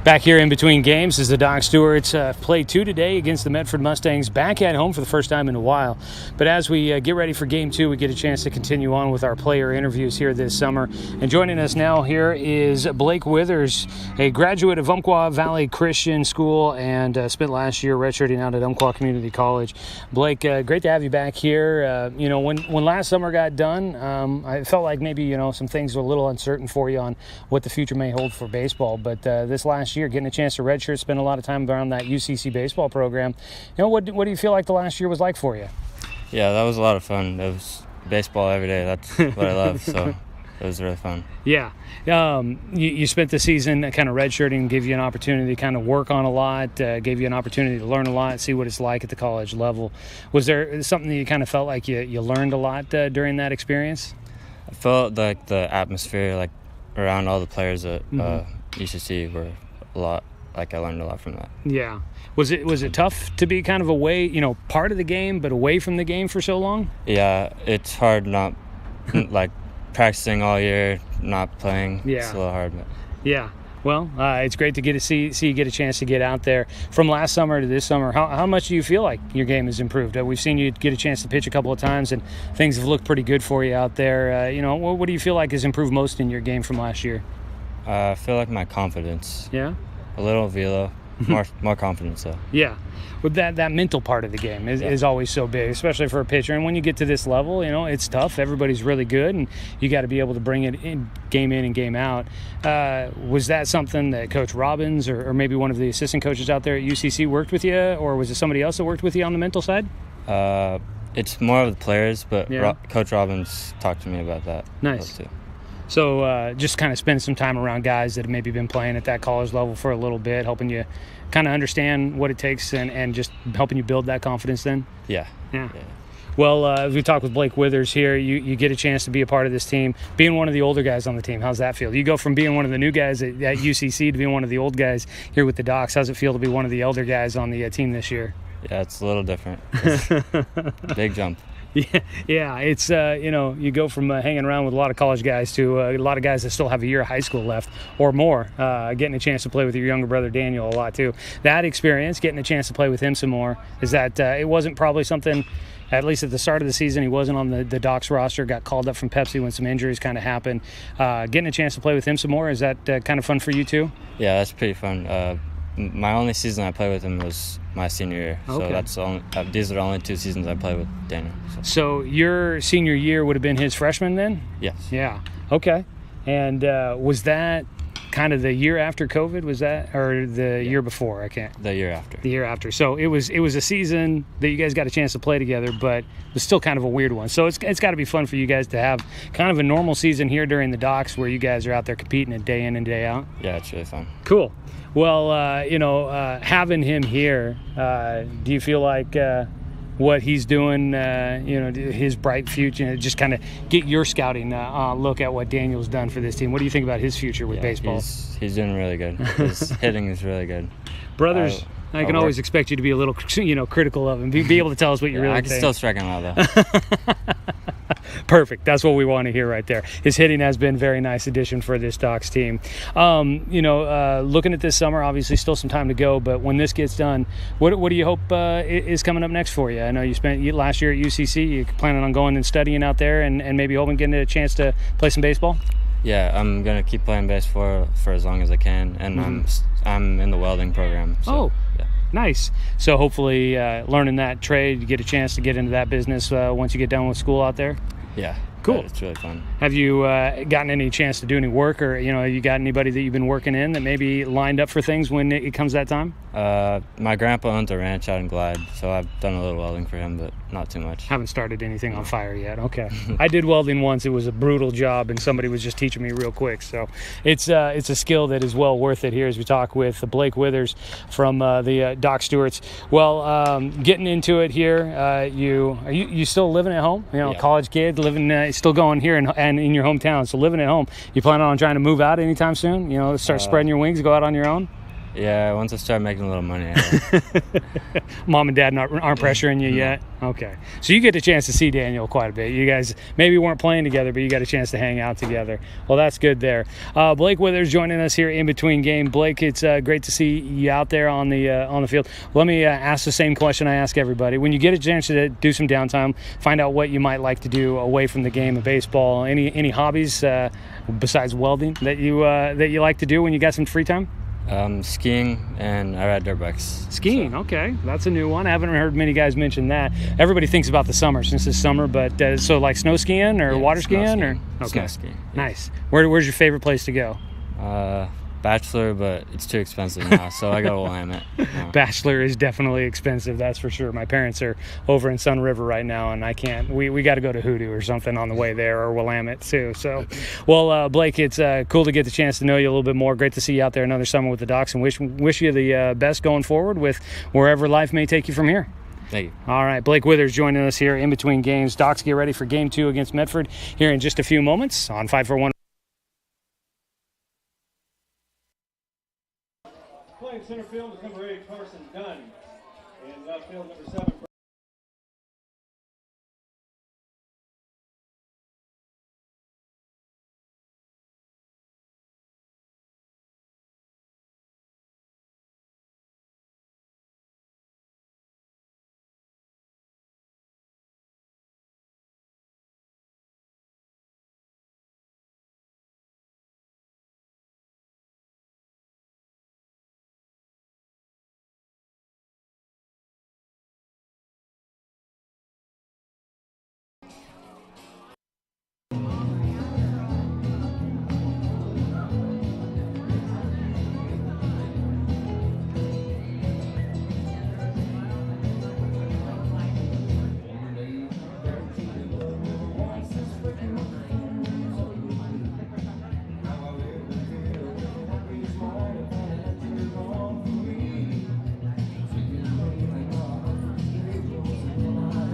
Back here in between games as the Doc Stewarts play 2 today against the Medford Mustangs, back at home for the first time in a while. But as we get ready for Game 2, we get a chance to continue on with our player interviews here this summer. And joining us now here is Blake Withers, a graduate of Umpqua Valley Christian School and spent last year redshirting out at Umpqua Community College. Blake, great to have you back here. When last summer got done, I felt like maybe, some things were a little uncertain for you on what the future may hold for baseball. But this last year, getting a chance to redshirt, spend a lot of time around that UCC baseball program. What do you feel like the last year was like for you? Yeah, that was a lot of fun. It was baseball every day. That's what I love, so it was really fun. Yeah. You spent the season kind of redshirting, gave you an opportunity to kind of work on a lot, gave you an opportunity to learn a lot, see what it's like at the college level. Was there something that you kind of felt like you learned a lot during that experience? I felt like the atmosphere around all the players at UCC were a lot. I learned a lot from that. Yeah. Was it tough to be kind of away, part of the game, but away from the game for so long? Yeah, it's hard not practicing all year, not playing. Yeah. It's a little hard. But. Yeah. Well, it's great to get to see you get a chance to get out there. From last summer to this summer, how much do you feel like your game has improved? We've seen you get a chance to pitch a couple of times, and things have looked pretty good for you out there. What do you feel like has improved most in your game from last year? I feel like my confidence. Yeah? A little velo, more confidence though. Yeah. But that mental part of the game is always so big, especially for a pitcher. And when you get to this level, it's tough. Everybody's really good, and you got to be able to bring it in and game out. Was that something that Coach Robbins or maybe one of the assistant coaches out there at UCC worked with you, or was it somebody else that worked with you on the mental side? It's more of the players, but yeah. Coach Robbins talked to me about that. Nice. Too. So just kind of spend some time around guys that have maybe been playing at that college level for a little bit, helping you kind of understand what it takes and just helping you build that confidence then? Yeah. Well, as we talk with Blake Withers here, you get a chance to be a part of this team, being one of the older guys on the team. How's that feel? You go from being one of the new guys at UCC to being one of the old guys here with the Docs. How's it feel to be one of the elder guys on the team this year? Yeah, it's a little different. Big jump. Yeah, it's, you go from hanging around with a lot of college guys to a lot of guys that still have a year of high school left or more, getting a chance to play with your younger brother Daniel a lot too. That experience, getting a chance to play with him some more, is that it wasn't probably something, at least at the start of the season, he wasn't on the Docs roster, got called up from Pepsi when some injuries kind of happened. Getting a chance to play with him some more, is that kind of fun for you too? Yeah, that's pretty fun. My only season I played with him was my senior year, okay. So these are the only 2 seasons I played with Daniel. So your senior year would have been his freshman then? Yes. Yeah. Okay. And was that kind of the year after COVID? Was that or the year before? I can't. The year after. The year after. So it was a season that you guys got a chance to play together, but it was still kind of a weird one. So it's got to be fun for you guys to have kind of a normal season here during the Docs where you guys are out there competing it day in and day out. Yeah, it's really fun. Cool. Well, having him here, do you feel like what he's doing, his bright future, just kind of get your scouting look at what Daniel's done for this team? What do you think about his future with baseball? He's doing really good. His hitting is really good. Brothers, I can always expect you to be a little, critical of him. Be able to tell us what you really think. I can still strike him out, though. Perfect. That's what we want to hear right there. His hitting has been a very nice addition for this Docs team. Looking at this summer, obviously still some time to go, but when this gets done, what do you hope is coming up next for you? I know you spent last year at UCC. You planning on going and studying out there and maybe hoping getting a chance to play some baseball? Yeah, I'm going to keep playing baseball for as long as I can, and I'm in the welding program. So, yeah. Nice. So hopefully learning that trade, you get a chance to get into that business once you get done with school out there? Yeah. Cool. It's really fun. Have you gotten any chance to do any work, or have you got anybody that you've been working in that maybe lined up for things when it comes that time? My grandpa owns a ranch out in Glide, so I've done a little welding for him, but not too much. Haven't started anything on fire yet. Okay. I did welding once. It was a brutal job, and somebody was just teaching me real quick. So it's a skill that is well worth it here as we talk with Blake Withers from the Doc Stewarts. Well, getting into it here, you still living at home? Yeah. College kid living, still going here and in your hometown. So living at home, you planning on trying to move out anytime soon? Start spreading your wings, go out on your own? Yeah, once I start making a little money. Mom and Dad aren't pressuring you yet? Okay. So you get a chance to see Daniel quite a bit. You guys maybe weren't playing together, but you got a chance to hang out together. Well, that's good there. Blake Withers joining us here in between game. Blake, it's great to see you out there on the field. Let me ask the same question I ask everybody. When you get a chance to do some downtime, find out what you might like to do away from the game of baseball. Any hobbies besides welding that you like to do when you got some free time? Skiing, and I ride dirt bikes. Skiing, so. Okay. That's a new one. I haven't heard many guys mention that. Everybody thinks about the summer since it's summer, but so like snow skiing or water skiing? Or okay. Snow skiing. Yes. Nice. Where's your favorite place to go? Bachelor, but it's too expensive now, so I go to Willamette. Bachelor is definitely expensive, that's for sure. My parents are over in Sun River right now, and I can't. We got to go to Hoodoo or something on the way there, or Willamette too. So, well, Blake, it's cool to get the chance to know you a little bit more. Great to see you out there another summer with the Docs, and wish you the best going forward with wherever life may take you from here. Thank you. All right, Blake Withers joining us here in between games. Docs get ready for Game 2 against Medford here in just a few moments on 541. Playing center field is number 8, Carson Dunn. And left field, number 7.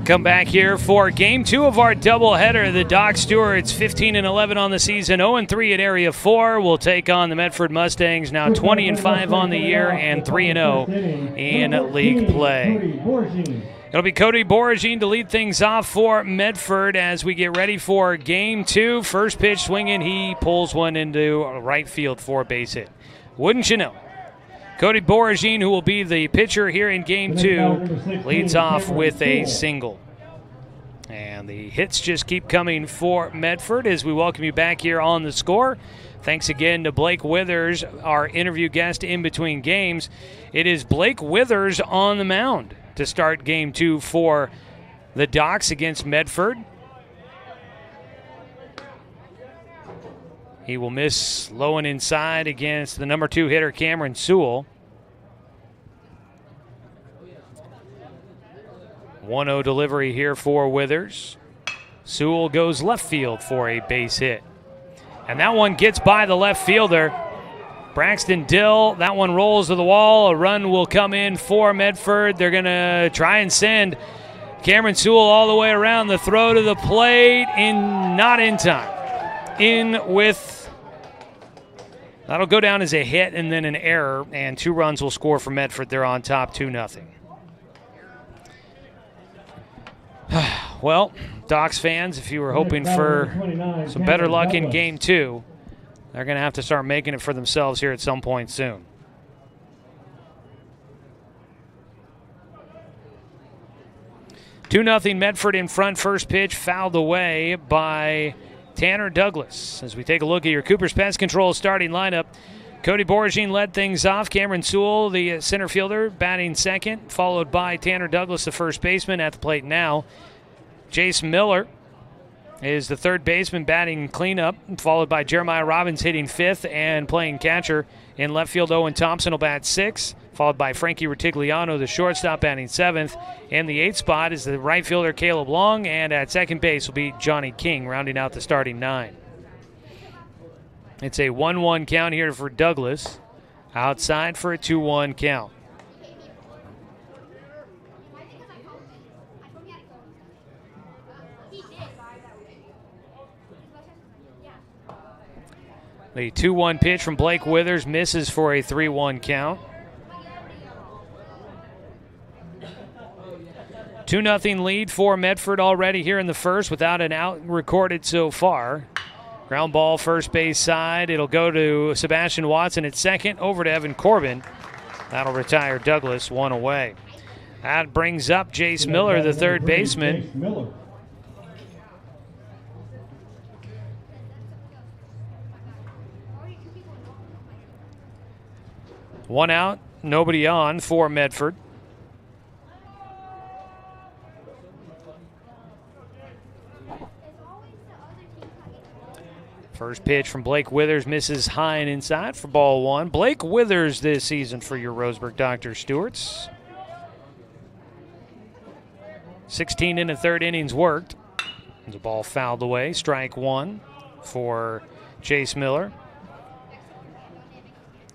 Come back here for Game 2 of our doubleheader. The Doc Stewarts 15-11 on the season, 0-3 at Area 4 will take on the Medford Mustangs, now 20-5 on the year and 3-0 in league play. It'll be Cody Boragine to lead things off for Medford as we get ready for Game 2. First pitch swinging, he pulls one into right field for a base hit. Wouldn't you know? Cody Boragine, who will be the pitcher here in Game 2, leads off with a single. And the hits just keep coming for Medford as we welcome you back here on The Score. Thanks again to Blake Withers, our interview guest in between games. It is Blake Withers on the mound to start Game 2 for the Docs against Medford. He will miss low and inside against the number 2 hitter, Cameron Sewell. 1-0 delivery here for Withers. Sewell goes left field for a base hit. And that one gets by the left fielder, Braxton Dill. That one rolls to the wall. A run will come in for Medford. They're going to try and send Cameron Sewell all the way around. The throw to the plate, not in time. That'll go down as a hit and then an error, and 2 runs will score for Medford. They're on top 2-0. Well, Docs fans, if you were hoping for some better luck in Game 2, they're going to have to start making it for themselves here at some point soon. Two 2-0 Medford in front. First pitch fouled away by Tanner Douglas. As we take a look at your Cooper's Pest Control starting lineup, Cody Boragine led things off. Cameron Sewell, the center fielder, batting second, followed by Tanner Douglas, the first baseman, at the plate now. Jace Miller is the third baseman, batting cleanup, followed by Jeremiah Robbins hitting fifth, and playing catcher in left field, Owen Thompson will bat sixth, followed by Frankie Retigliano, the shortstop, batting seventh. And the eighth spot is the right fielder, Caleb Long, and at second base will be Johnny King, rounding out the starting 9. It's a 1-1 count here for Douglas. Outside for a 2-1 count. The 2-1 pitch from Blake Withers misses for a 3-1 count. 2-0 lead for Medford already here in the first without an out recorded so far. Ground ball first base side. It'll go to Sebastian Watson at second, over to Evan Corbin. That'll retire Douglas, one away. That brings up Jace Miller, the third baseman. One out, nobody on for Medford. First pitch from Blake Withers misses high and inside for ball one. Blake Withers this season for your Roseburg Dr. Stewarts. 16 in the third innings worked. The ball fouled away. Strike one for Jace Miller.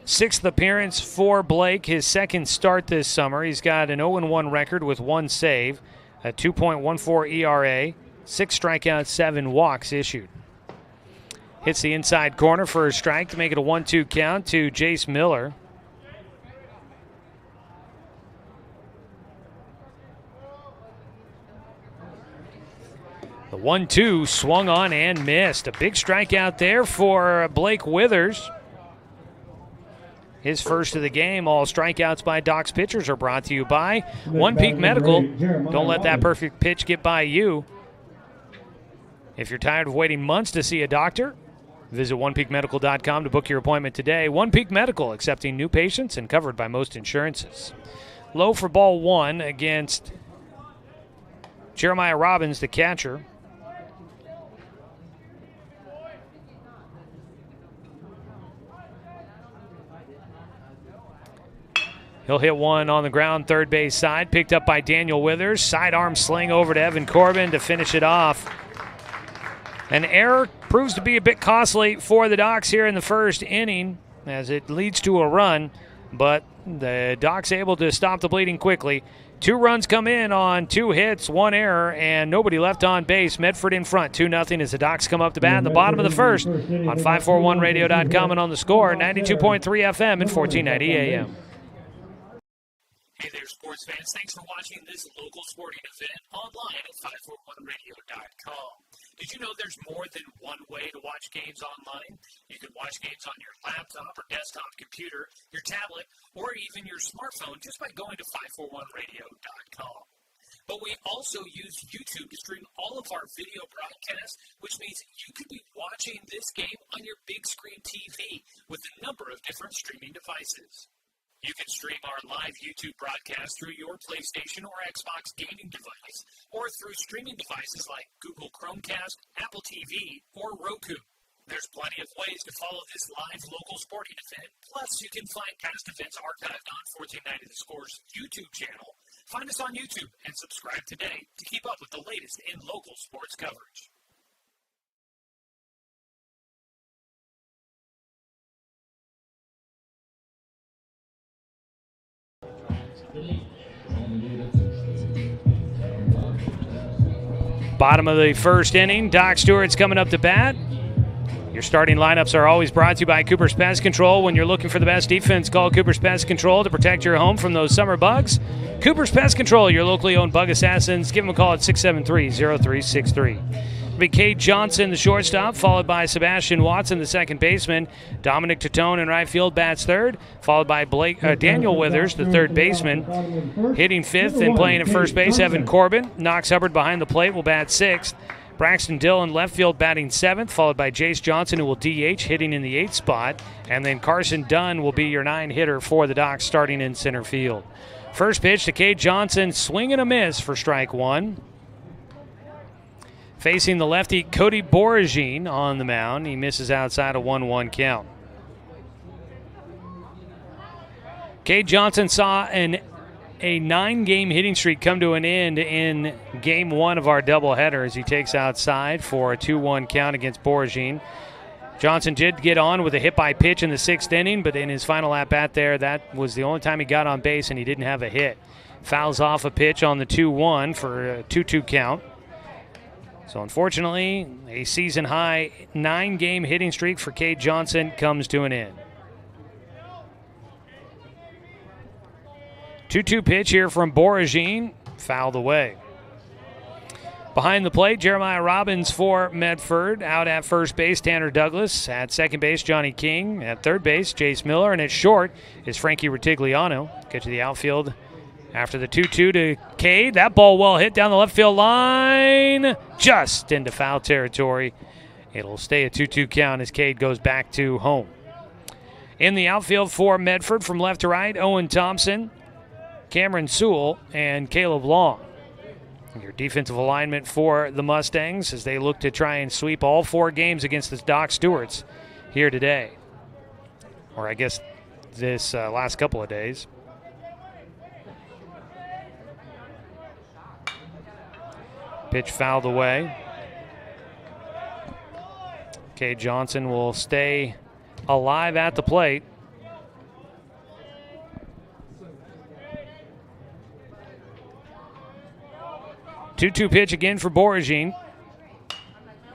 Sixth appearance for Blake, his second start this summer. He's got an 0-1 record with one save, a 2.14 ERA, 6 strikeouts, 7 walks issued. Hits the inside corner for a strike to make it a 1-2 count to Jace Miller. The 1-2 swung on and missed. A big strikeout there for Blake Withers. His first of the game. All strikeouts by Doc's pitchers are brought to you by One Peak Medical. Don't let that perfect pitch get by you. If you're tired of waiting months to see a doctor, visit onepeakmedical.com to book your appointment today. One Peak Medical, accepting new patients and covered by most insurances. Low for ball one against Jeremiah Robbins, the catcher. He'll hit one on the ground, third base side, picked up by Daniel Withers. Sidearm sling over to Evan Corbin to finish it off. An error proves to be a bit costly for the Docs here in the first inning as it leads to a run, but the Docs able to stop the bleeding quickly. 2 runs come in on 2 hits, 1 error, and nobody left on base. Medford in front, 2-0 as the Docs come up to bat in the bottom of the first on 541radio.com and on the score, 92.3 FM and 1490 AM. Hey there, sports fans. Thanks for watching this local sporting event online at 541radio.com. Did you know there's more than one way to watch games online? You can watch games on your laptop or desktop computer, your tablet, or even your smartphone just by going to 541radio.com. But we also use YouTube to stream all of our video broadcasts, which means you could be watching this game on your big screen TV with a number of different streaming devices. You can stream our live YouTube broadcast through your PlayStation or Xbox gaming device, or through streaming devices like Google Chromecast, Apple TV, or Roku. There's plenty of ways to follow this live local sporting event. Plus, you can find past events archived on 1490 The Score's YouTube channel. Find us on YouTube and subscribe today to keep up with the latest in local sports coverage. Bottom of the first inning, Doc Stewart's coming up to bat. Your starting lineups are always brought to you by Cooper's Pest Control. When you're looking for the best defense, call Cooper's Pest Control to protect your home from those summer bugs. Cooper's Pest Control, your locally owned bug assassins. Give them a call at 673-0363. It'll be Cade Johnson, the shortstop, followed by Sebastian Watson, the second baseman. Dominic Totone in right field bats third, followed by Daniel Withers, the third baseman. Hitting fifth and playing at first base, Evan Corbin. Knox Hubbard behind the plate will bat sixth. Braxton Dillon, left field, batting seventh, followed by Jace Johnson, who will DH, hitting in the eighth spot. And then Carson Dunn will be your 9-hitter for the Docs, starting in center field. First pitch to Cade Johnson, swing and a miss for strike one. Facing the lefty, Cody Boragine on the mound. He misses outside a 1-1 count. Cade Johnson saw a 9-game hitting streak come to an end in game 1 of our doubleheader as he takes outside for a 2-1 count against Boragine. Johnson did get on with a hit by pitch in the 6th inning, but in his final at-bat there, that was the only time he got on base and he didn't have a hit. Fouls off a pitch on the 2-1 for a 2-2 count. So unfortunately, a season-high 9-game hitting streak for Cade Johnson comes to an end. 2-2 pitch here from Boragine. fouled away. Behind the plate, Jeremiah Robbins for Medford. Out at first base, Tanner Douglas. At second base, Johnny King. At third base, Jace Miller. And at short is Frankie Rutigliano. Get to the outfield after the 2-2 to Cade. That ball well hit down the left field line. Just into foul territory. It'll stay a 2-2 count as Cade goes back to home. In the outfield for Medford from left to right, Owen Thompson, Cameron Sewell, and Caleb Long. Your defensive alignment for the Mustangs as they look to try and sweep all 4 games against the Doc Stewarts here today. Or I guess this last couple of days. Pitch fouled away. Cade Johnson will stay alive at the plate. Two-two pitch again for Boragine.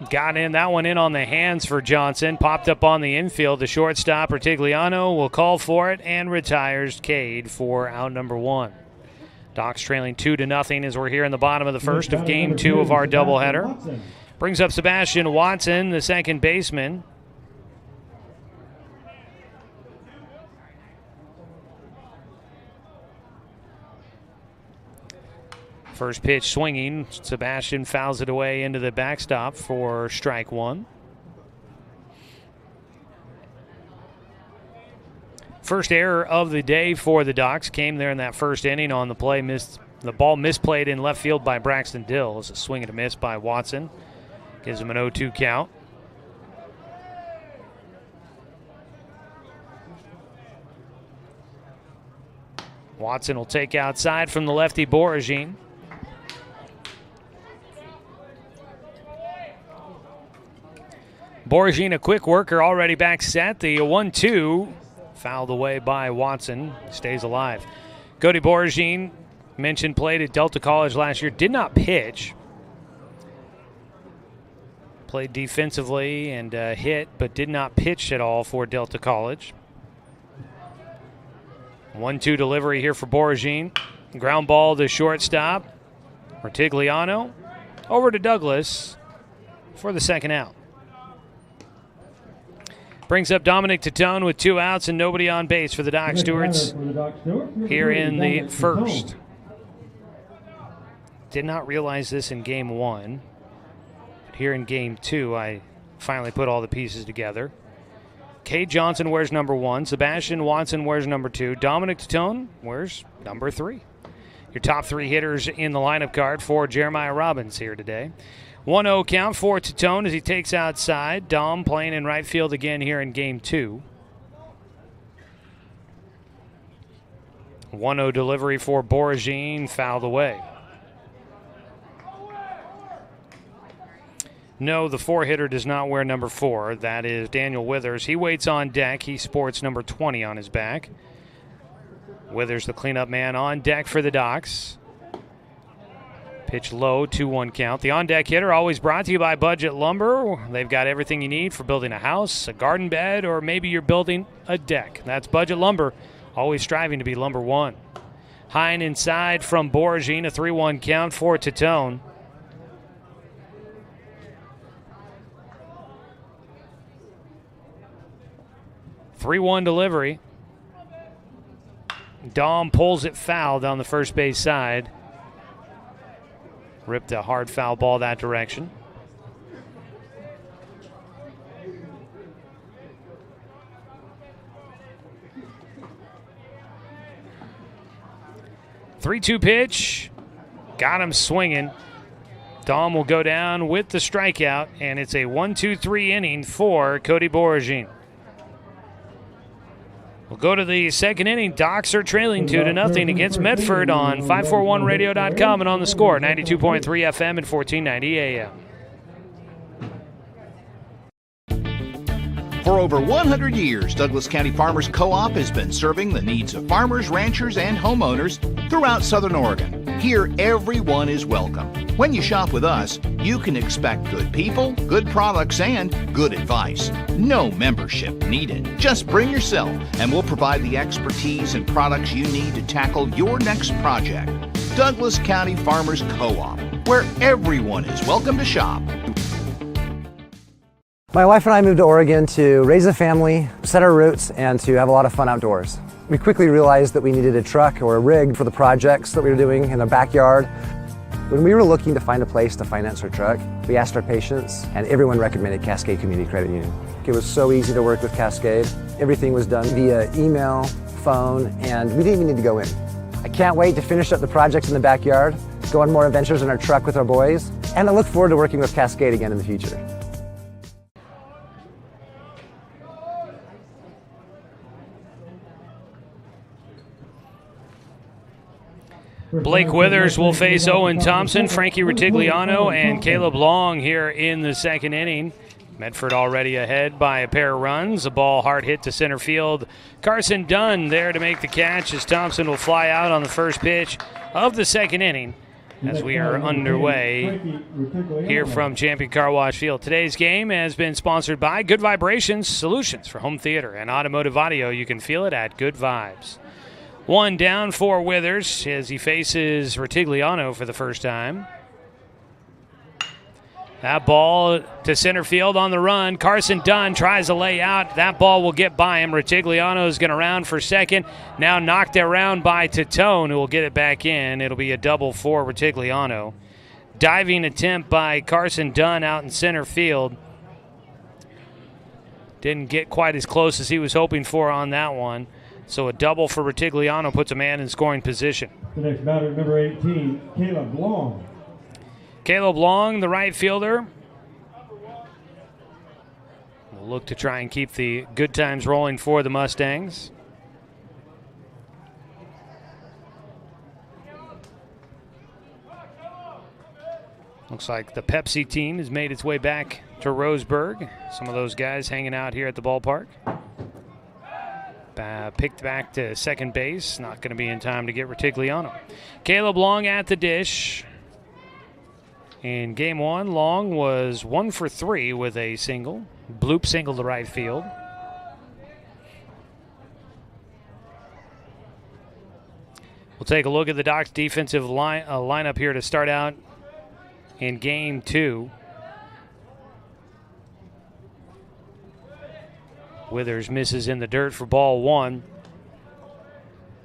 Got in that one in on the hands for Johnson. Popped up on the infield. The shortstop, Rutigliano, will call for it and retires Cade for out number 1. Docs trailing 2-0 as we're here in the bottom of the first of game 2 of our doubleheader. Brings up Sebastian Watson, the second baseman. First pitch swinging. Sebastian fouls it away into the backstop for strike 1. First error of the day for the Docs came there in that first inning on the play. The ball misplayed in left field by Braxton Dill. It's a swing and a miss by Watson. Gives him an 0-2 count. Watson will take outside from the lefty Boragine. Boragine, a quick worker, already back set. The 1-2 fouled away by Watson. Stays alive. Cody Boragine, mentioned, played at Delta College last year. Did not pitch. Played defensively and hit, but did not pitch at all for Delta College. 1-2 delivery here for Boragine. Ground ball to shortstop. Rutigliano over to Douglas for the second out. Brings up Dominic Titone with 2 outs and nobody on base for the Doc Stewarts here in the first. Did not realize this in game 1. But here in game 2, I finally put all the pieces together. Cade Johnson wears number 1. Sebastian Watson wears number 2. Dominic Titone wears number 3. Your top 3 hitters in the lineup card for Jeremiah Robbins here today. 1-0 count for Titone as he takes outside. Dom playing in right field again here in game 2. 1-0 delivery for Boragine, fouled away. No, the 4-hitter does not wear number 4. That is Daniel Withers. He waits on deck. He sports number 20 on his back. Withers, the cleanup man, on deck for the Docs. Pitch low, 2-1 count. The on-deck hitter always brought to you by Budget Lumber. They've got everything you need for building a house, a garden bed, or maybe you're building a deck. That's Budget Lumber, always striving to be number 1. High and inside from Boragine, a 3-1 count for Titone. Three-1 delivery. Dom pulls it foul down the first base side. Ripped a hard foul ball that direction. Three-two pitch. Got him swinging. Dom will go down with the strikeout, and it's a 1-2-3 inning for Cody Boragine. We'll go to the second inning. Docs are trailing 2-0 against Medford on 541radio.com and on the score, 92.3 FM and 1490 AM. For over 100 years, Douglas County Farmers Co-op has been serving the needs of farmers, ranchers, and homeowners throughout Southern Oregon. Here, everyone is welcome. When you shop with us, you can expect good people, good products, and good advice. No membership needed. Just bring yourself, and we'll provide the expertise and products you need to tackle your next project. Douglas County Farmers Co-op, where everyone is welcome to shop. My wife and I moved to Oregon to raise a family, set our roots, and to have a lot of fun outdoors. We quickly realized that we needed a truck or a rig for the projects that we were doing in the backyard. When we were looking to find a place to finance our truck, we asked our patients, and everyone recommended Cascade Community Credit Union. It was so easy to work with Cascade. Everything was done via email, phone, and we didn't even need to go in. I can't wait to finish up the projects in the backyard, go on more adventures in our truck with our boys, and I look forward to working with Cascade again in the future. Blake Withers will face Owen Thompson, Frankie Rutigliano, and Caleb Long here in the second inning. Medford already ahead by a pair of runs. A ball hard hit to center field. Carson Dunn there to make the catch as Thompson will fly out on the first pitch of the second inning as we are underway here from Champion Car Wash Field. Today's game has been sponsored by Good Vibrations Solutions for home theater and automotive audio. You can feel it at Good Vibes. One down for Withers as he faces Rutigliano for the first time. That ball to center field on the run. Carson Dunn tries to lay out. That ball will get by him. Rutigliano is going to round for second. Now knocked around by Titone, who will get it back in. It'll be a double for Rutigliano. Diving attempt by Carson Dunn out in center field. Didn't get quite as close as he was hoping for on that one. So a double for Rutigliano puts a man in scoring position. The next batter, number 18, Caleb Long. Caleb Long, the right fielder. Will look to try and keep the good times rolling for the Mustangs. Looks like the Pepsi team has made its way back to Roseburg. Some of those guys hanging out here at the ballpark. Picked back to second base. Not going to be in time to get Rutigliano. Caleb Long at the dish. In game one, Long was 1 for 3 with a single. Bloop single to right field. We'll take a look at the Docs defensive lineup here to start out in game two. Withers misses in the dirt for ball one.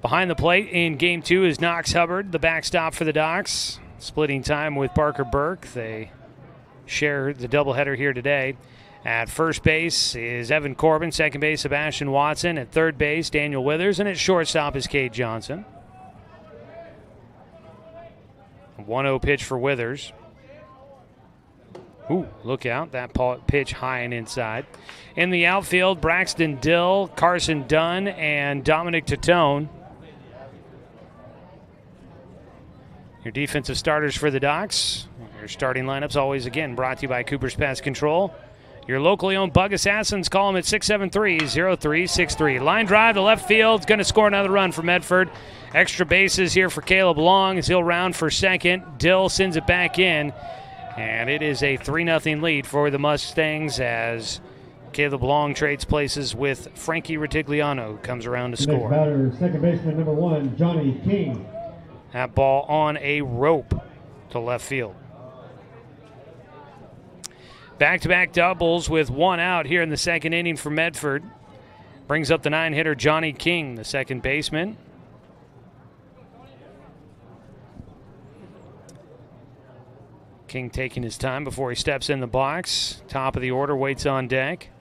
Behind the plate in game two is Knox Hubbard, the backstop for the Docs. Splitting time with Parker Burke. They share the doubleheader here today. At first base is Evan Corbin. Second base, Sebastian Watson. At third base, Daniel Withers. And at shortstop is Cade Johnson. A 1-0 pitch for Withers. Ooh, look out. That pitch high and inside. In the outfield, Braxton Dill, Carson Dunn, and Dominic Titone. Your defensive starters for the Docs. Your starting lineups always, again, brought to you by Cooper's Pest Control. Your locally owned Bug Assassins, call them at 673-0363. Line drive to left field. Going to score another run for Medford. Extra bases here for Caleb Long as he'll round for second. Dill sends it back in. And it is a 3-0 lead for the Mustangs as Caleb Long trades places with Frankie Rutigliano, who comes around to score. Next batter, second baseman, number 1, Johnny King. That ball on a rope to left field. Back-to-back doubles with one out here in the second inning for Medford. Brings up the 9-hitter Johnny King, the second baseman. King taking his time before he steps in the box. Top of the order, waits on deck.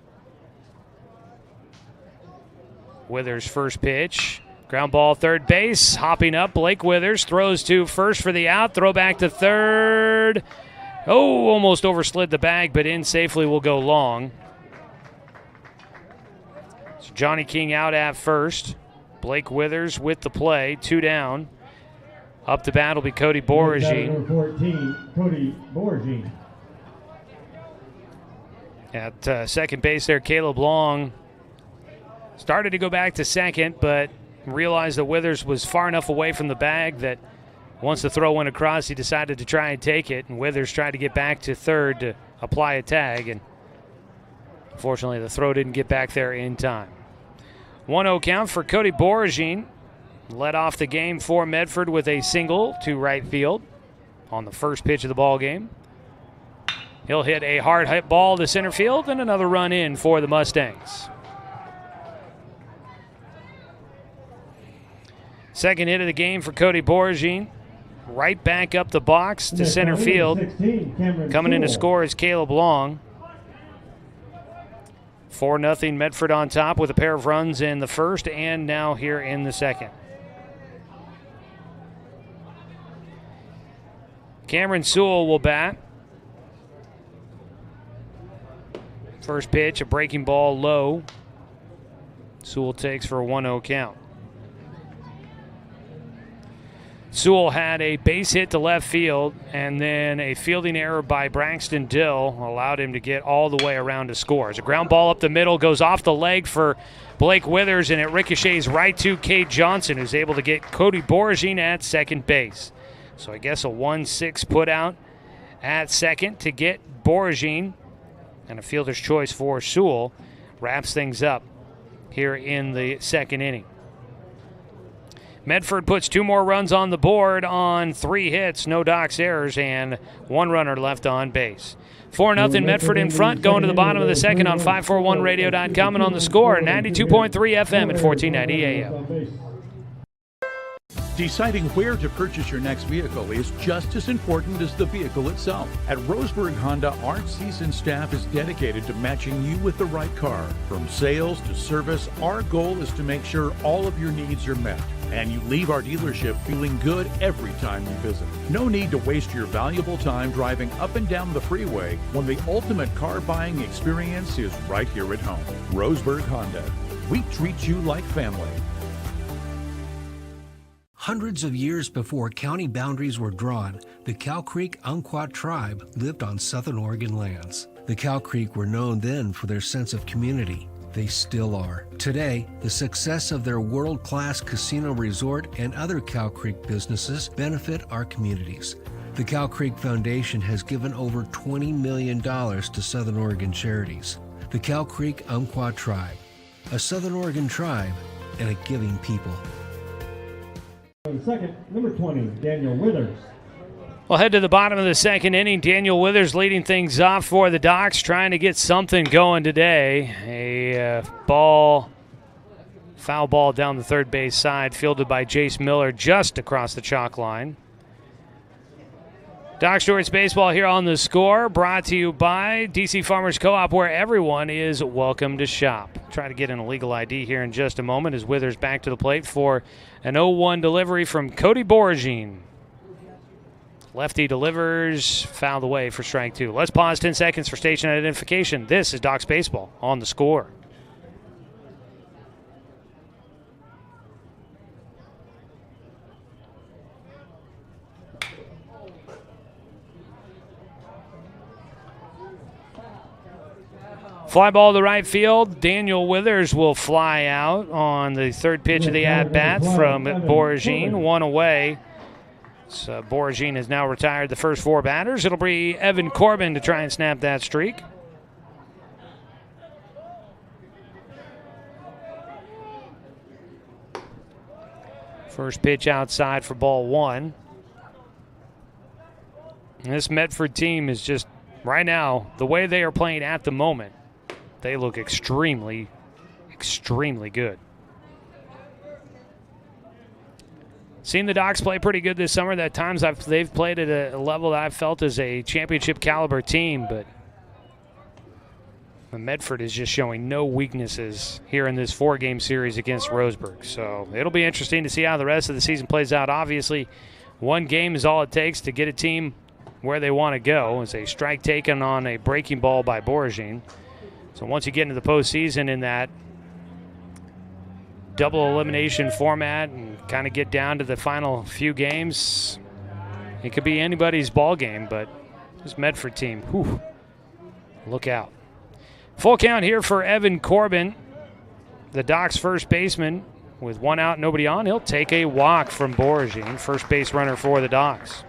Withers first pitch. Ground ball third base. Hopping up, Blake Withers throws to first for the out. Throw back to third. Oh, almost overslid the bag, but in safely will go long. So Johnny King out at first. Blake Withers with the play, 2 down. Up the bat will be Cody Boragine. Number 14, Cody Boragine. At second base there, Caleb Long started to go back to second, but realized that Withers was far enough away from the bag that Once the throw went across, he decided to try and take it, and Withers tried to get back to third to apply a tag, and unfortunately the throw didn't get back there in time. 1-0 count for Cody Boragine. Led off the game for Medford with a single to right field on the first pitch of the ball game. He'll hit a hard hit ball to center field, and another run in for the Mustangs. Second hit of the game for Cody Boragine. Right back up the box to center field. Coming in to score is Caleb Long. 4-0 Medford on top with a pair of runs in the first and now here in the second. Cameron Sewell will bat. First pitch, a breaking ball low. Sewell takes for a 1-0 count. Sewell had a base hit to left field, and then a fielding error by Braxton Dill allowed him to get all the way around to score. As a ground ball up the middle goes off the leg for Blake Withers, and it ricochets right to Cade Johnson, who's able to get Cody Boragine at second base. So I guess a 1-6 put out at second to get Boragine, and a fielder's choice for Sewell wraps things up here in the second inning. Medford puts 2 more runs on the board on 3 hits, no Doc's errors, and 1 runner left on base. 4-0 Medford in front, going to the bottom of the second on 541radio.com and on the score, 92.3 FM at 1490 AM. Deciding where to purchase your next vehicle is just as important as the vehicle itself. At Roseburg Honda, our seasoned staff is dedicated to matching you with the right car. From sales to service, our goal is to make sure all of your needs are met, and you leave our dealership feeling good every time you visit. No need to waste your valuable time driving up and down the freeway when the ultimate car buying experience is right here at home. Roseburg Honda. We treat you like family. Hundreds of years before county boundaries were drawn, the Cow Creek Umpqua tribe lived on southern Oregon lands. The Cow Creek were known then for their sense of community. They still are. Today, the success of their world-class casino resort and other Cow Creek businesses benefit our communities. The Cow Creek Foundation has given over $20 million to Southern Oregon charities. The Cow Creek Umpqua tribe, a Southern Oregon tribe and a giving people. Second, number 20, Daniel Withers. We'll head to the bottom of the second inning. Daniel Withers leading things off for the Docs, trying to get something going today. A foul ball down the third base side, fielded by Jace Miller just across the chalk line. Doc Stewart's Baseball here on the score, brought to you by DC Farmers Co-op, where everyone is welcome to shop. Try to get an illegal ID here in just a moment as Withers back to the plate for an 0-1 delivery from Cody Boragine. Lefty delivers, fouled away for strike 2. Let's pause 10 seconds for station identification. This is Doc's Baseball on the score. Fly ball to right field. Daniel Withers will fly out on the third pitch of the at-bat from Boragine. 1 away. So Boragine has now retired the first 4 batters. It'll be Evan Corbin to try and snap that streak. First pitch outside for ball 1. And this Medford team is just, right now, the way they are playing at the moment, they look extremely, extremely good. Seen the Docs play pretty good this summer. At times they've played at a level that I've felt is a championship caliber team, but Medford is just showing no weaknesses here in this 4-game series against Roseburg. So it'll be interesting to see how the rest of the season plays out. Obviously, 1 game is all it takes to get a team where they want to go. It's a strike taken on a breaking ball by Boragine. So once you get into the postseason in that double elimination format and kind of get down to the final few games, it could be anybody's ball game, but this Medford team, whew, look out. Full count here for Evan Corbin, the Docs first baseman. with one out, nobody on. He'll take a walk from Boragine, first base runner for the Docs.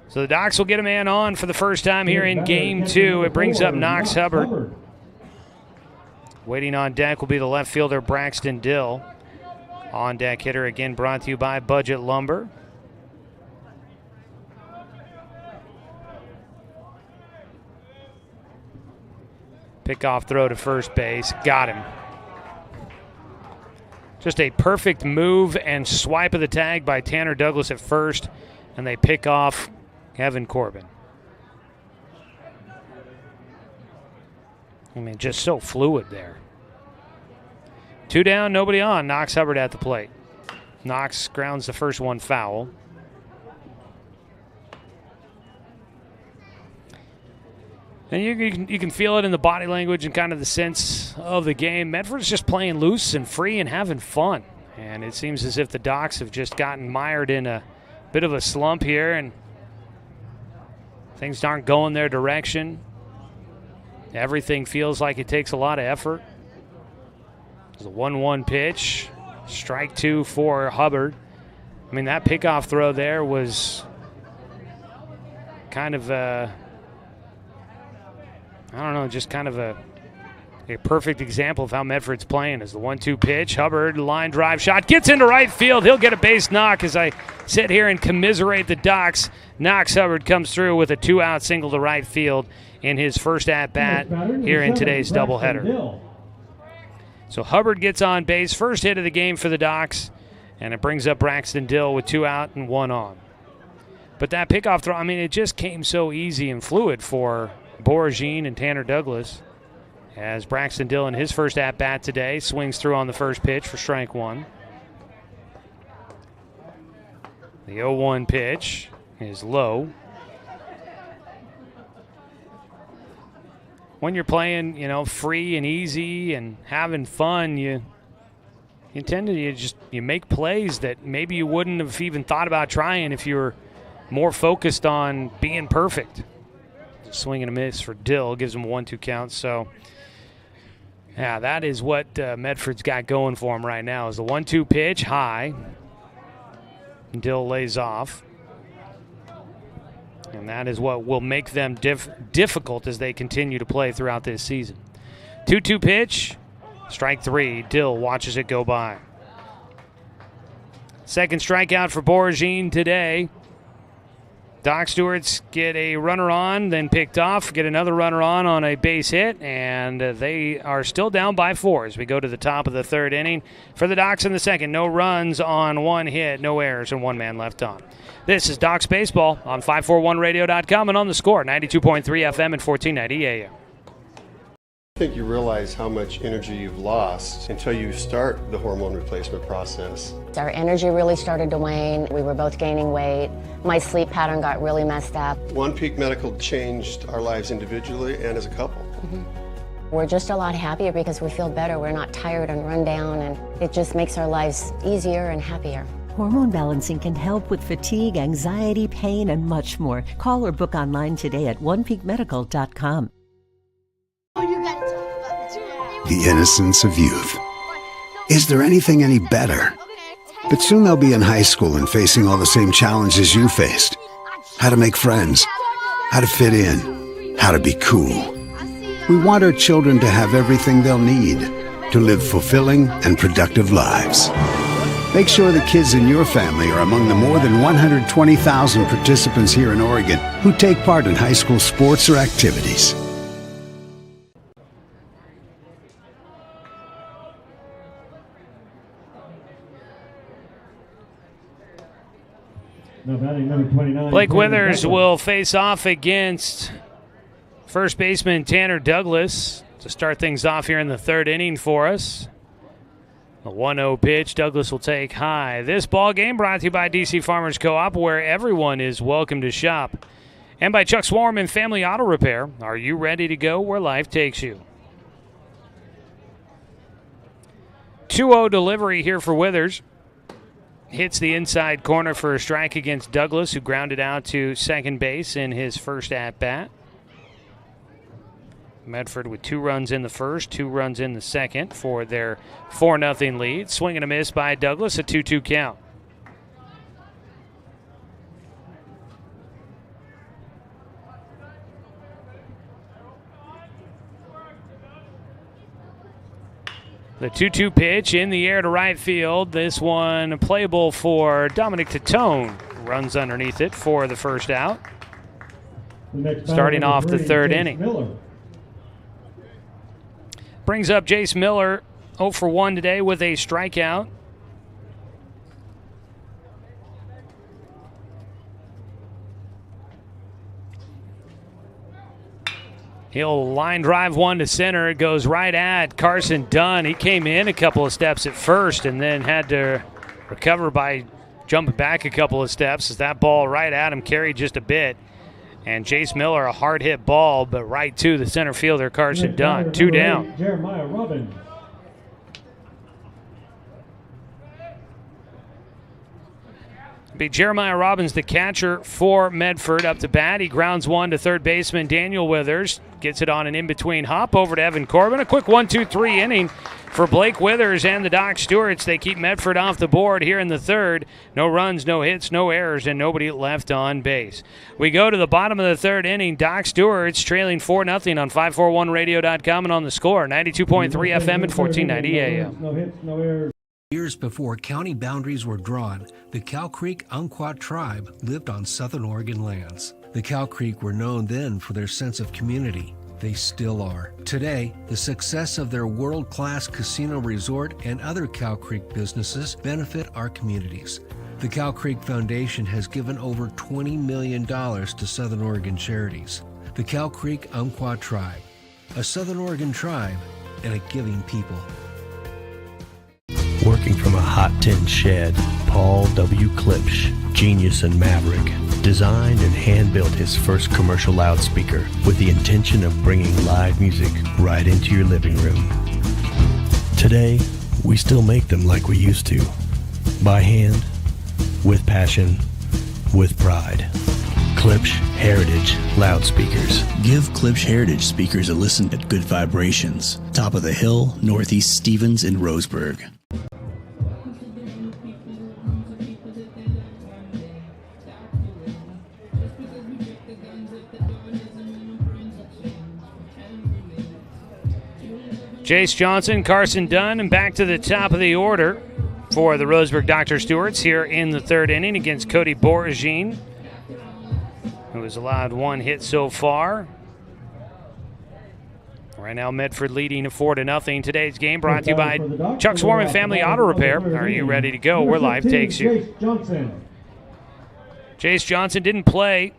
So the Docs will get a man on for the first time here in Game 2. It brings up Knox Hubbard. Waiting on deck will be the left fielder Braxton Dill. On deck hitter again brought to you by Budget Lumber. Pickoff throw to first base. Got him. Just a perfect move and swipe of the tag by Tanner Douglas at first, and they pick off Kevin Corbin. I mean, just so fluid there. 2 down, nobody on. Knox Hubbard at the plate. Knox grounds the first one foul. And you can feel it in the body language and kind of the sense of the game. Medford's just playing loose and free and having fun. And it seems as if the Docs have just gotten mired in a bit of a slump here, and things aren't going their direction. Everything feels like it takes a lot of effort. There's a 1-1 pitch. Strike 2 for Hubbard. I mean, that pickoff throw there was kind of just kind of a perfect example of how Medford's playing. As the 1-2 pitch, Hubbard, line drive shot, gets into right field. He'll get a base knock. As I sit here and commiserate the Docs, Knox Hubbard comes through with a 2-out single to right field in his first at-bat here in today's doubleheader. So Hubbard gets on base, first hit of the game for the Docs, and it brings up Braxton Dill with 2 out and 1 on. But that pickoff throw, I mean, it just came so easy and fluid for Boragine and Tanner Douglas, as Braxton Dill in his first at-bat today swings through on the first pitch for strike 1. The 0-1 pitch is low. When you're playing, free and easy and having fun, you tend to you make plays that maybe you wouldn't have even thought about trying if you were more focused on being perfect. Swing and a miss for Dill, gives him a 1-2 count. So, yeah, that is what Medford's got going for him right now. Is the 1-2 pitch high. Dill lays off. And that is what will make them difficult as they continue to play throughout this season. 2-2 pitch, strike 3. Dill watches it go by. Second strikeout for Boragine today. Doc Stewarts get a runner on, then picked off, get another runner on a base hit, and they are still down by 4 as we go to the top of the third inning. For the Docs in the second, no runs on 1 hit, no errors, and 1 man left on. This is Docs Baseball on 541radio.com and on the Score, 92.3 FM and 1490 AM. I think you realize how much energy you've lost until you start the hormone replacement process. Our energy really started to wane. We were both gaining weight. My sleep pattern got really messed up. One Peak Medical changed our lives individually and as a couple. We're just a lot happier because we feel better. We're not tired and run down, and it just makes our lives easier and happier. Hormone balancing can help with fatigue, anxiety, pain, and much more. Call or book online today at onepeakmedical.com. The innocence of youth. Is there anything any better? But soon they'll be in high school and facing all the same challenges you faced. How to make friends, how to fit in, how to be cool. We want our children to have everything they'll need to live fulfilling and productive lives. Make sure the kids in your family are among the more than 120,000 participants here in Oregon who take part in high school sports or activities. Blake Withers will face off against first baseman Tanner Douglas to start things off here in the third inning for us. A 1-0 pitch, Douglas will take high. This ball game brought to you by DC Farmers Co-op, where everyone is welcome to shop. And by Chuck Swarm and Family Auto Repair. Are you ready to go where life takes you? 2-0 delivery here for Withers. Hits the inside corner for a strike against Douglas, who grounded out to second base in his first at-bat. Medford with 2 runs in the first, 2 runs in the second for their 4-0 lead. Swing and a miss by Douglas, a 2-2 count. The 2-2 pitch in the air to right field. This one playable for Dominic Titone. Runs underneath it for the first out. Starting off the 3rd inning. Miller. Brings up Jace Miller, 0 for 1 today with a strikeout. He'll line drive one to center. It goes right at Carson Dunn. He came in a couple of steps at first and then had to recover by jumping back a couple of steps as that ball right at him carried just a bit. And Jace Miller, a hard hit ball, but right to the center fielder, Carson Dunn. 2 down. Jeremiah Robbins. Be Jeremiah Robbins, the catcher for Medford, up to bat. He grounds one to third baseman Daniel Withers. Gets it on an in-between hop over to Evan Corbin. A quick 1-2-3 inning for Blake Withers and the Doc Stewarts. They keep Medford off the board here in the 3rd. No runs, no hits, no errors, and nobody left on base. We go to the bottom of the 3rd inning. Doc Stewarts trailing 4-0 on 541radio.com and on the Score. 92.3 FM and 1490 AM. No hits, no errors. Years before county boundaries were drawn, the Cow Creek Umpqua tribe lived on Southern Oregon lands. The Cow Creek were known then for their sense of community. They still are. Today, the success of their world-class casino resort and other Cow Creek businesses benefit our communities. The Cow Creek Foundation has given over $20 million to Southern Oregon charities. The Cow Creek Umpqua tribe, a Southern Oregon tribe and a giving people. Working from a hot tin shed, Paul W. Klipsch, genius and maverick, designed and hand-built his first commercial loudspeaker with the intention of bringing live music right into your living room. Today, we still make them like we used to, by hand, with passion, with pride. Klipsch Heritage Loudspeakers. Give Klipsch Heritage speakers a listen at Good Vibrations, top of the hill, Northeast Stevens in Roseburg. Jace Johnson, Carson Dunn, and back to the top of the order for the Roseburg Dr. Stewarts here in the 3rd inning against Cody Boragine, who has allowed 1 hit so far. Right now, Medford leading 4-0. Today's game brought to you by Chuck Swarman Family Auto Repair. Are you ready to go where life takes you? Jace Johnson didn't play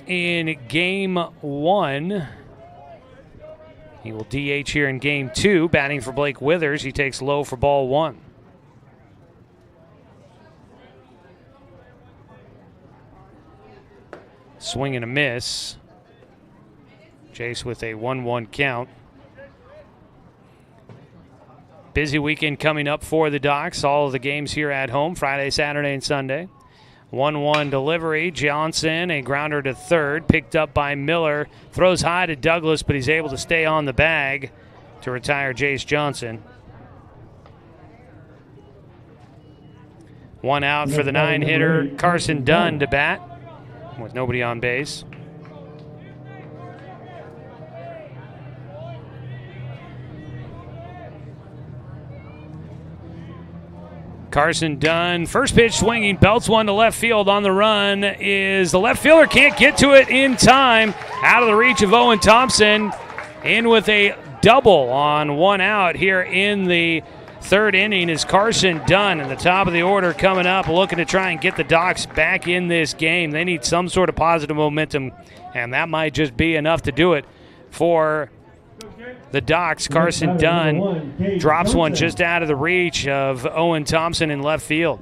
in Game 1. He will DH here in Game 2, batting for Blake Withers. He takes low for ball 1. Swing and a miss. Jace with a 1-1 count. Busy weekend coming up for the Docs. All of the games here at home, Friday, Saturday, and Sunday. 1-1 delivery. Johnson, a grounder to third, picked up by Miller. Throws high to Douglas, but he's able to stay on the bag to retire Jace Johnson. 1 out for the 9-hitter, Carson Dunn to bat with nobody on base. Carson Dunn, first pitch swinging, belts one to left field. On the run is the left fielder, can't get to it in time. Out of the reach of Owen Thompson, in with a double on 1 out here in the 3rd inning is Carson Dunn. And the top of the order coming up, looking to try and get the Docs back in this game. They need some sort of positive momentum, and that might just be enough to do it for the Docs. Carson Dunn drops one just out of the reach of Owen Thompson in left field.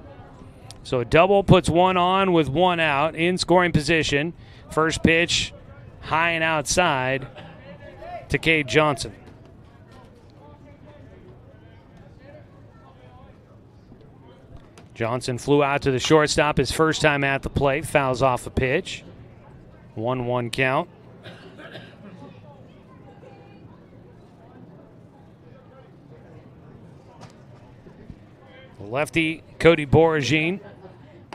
So a double puts 1 on with 1 out in scoring position. First pitch high and outside to Cade Johnson. Johnson flew out to the shortstop his first time at the plate. Fouls off the pitch. 1-1 count. Lefty Cody Boragine,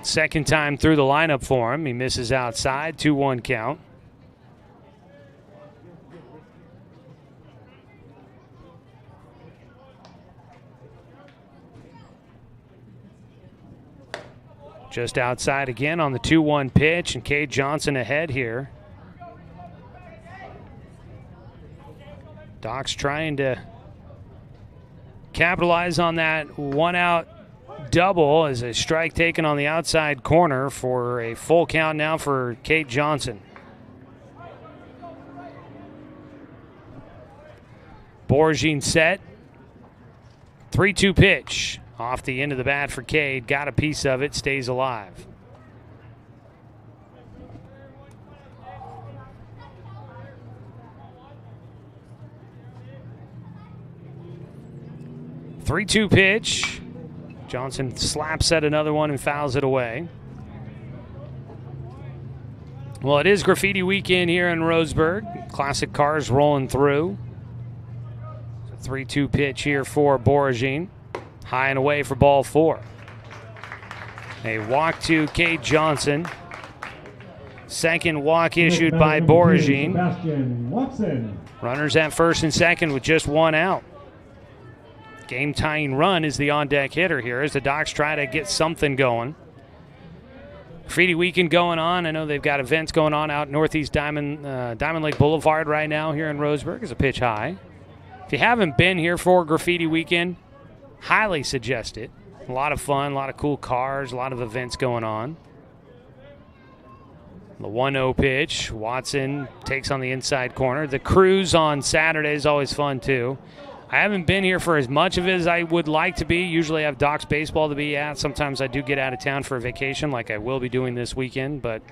second time through the lineup for him. He misses outside, 2-1 count. Just outside again on the 2-1 pitch, and Cade Johnson ahead here. Docs trying to capitalize on that one-out double as a strike taken on the outside corner for a full count now for Cade Johnson. Boragine set. 3-2 pitch. Off the end of the bat for Cade. Got a piece of it. Stays alive. Three-two pitch. Johnson slaps at another one and fouls it away. Well, it is graffiti weekend here in Roseburg. Classic cars rolling through. 3-2 pitch here for Boragine. High and away for ball 4. A walk to Cade Johnson. Second walk issued by Boragine. Runners at first and second with just one out. Game-tying run is the on-deck hitter here as the Docs try to get something going. Graffiti weekend going on. I know they've got events going on out Northeast Diamond Lake Boulevard right now here in Roseburg as a pitch high. If you haven't been here for graffiti weekend, highly suggest it. A lot of fun, a lot of cool cars, a lot of events going on. The 1-0 pitch. Watson takes on the inside corner. The cruise on Saturday is always fun, too. I haven't been here for as much of it as I would like to be. Usually I have Docs baseball to be at. Sometimes I do get out of town for a vacation like I will be doing this weekend. But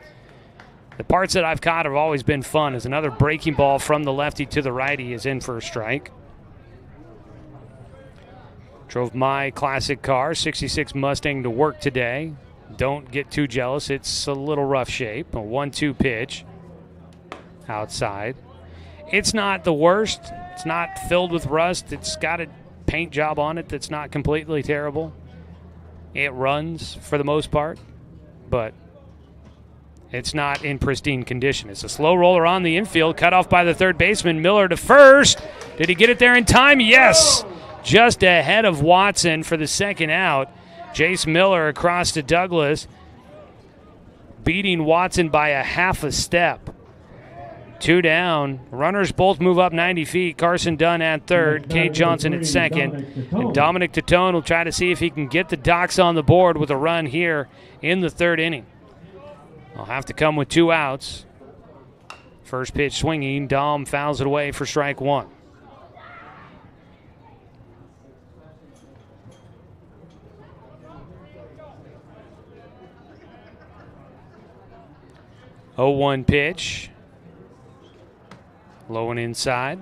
the parts that I've caught have always been fun. As another breaking ball from the lefty to the righty is in for a strike. Drove my classic car, 66 Mustang, to work today. Don't get too jealous. It's a little rough shape. A 1-2 pitch outside. It's not the worst. It's not filled with rust. It's got a paint job on it that's not completely terrible. It runs for the most part, but it's not in pristine condition. It's a slow roller on the infield, cut off by the third baseman. Miller to first. Did he get it there in time? Yes. Just ahead of Watson for the second out. Jace Miller across to Douglas, beating Watson by a half a step. 2 down. Runners both move up 90 feet. Carson Dunn at third, Cade Johnson at second. And Dominic Titone will try to see if he can get the Docs on the board with a run here in the third inning. I'll have to come with 2 outs. First pitch swinging. Dom fouls it away for strike 1. Oh, 1 pitch. Low and inside.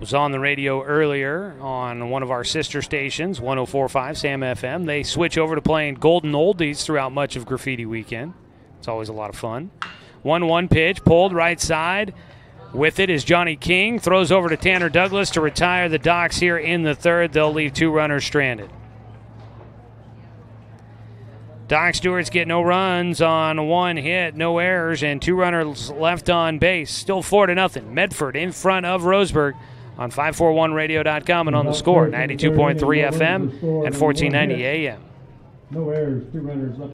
Was on the radio earlier on one of our sister stations, 104.5 Sam FM. They switch over to playing Golden Oldies throughout much of graffiti weekend. It's always a lot of fun. 1-1 pitch, pulled right side. With it is Johnny King. Throws over to Tanner Douglas to retire the Docs here in the third. They'll leave 2 runners stranded. Doc Stewart's get no runs on 1 hit, no errors, and 2 runners left on base. Still 4-0. Medford in front of Roseburg on 541radio.com and on the score, 92.3 FM and 1490 AM. No errors, 2 runners left.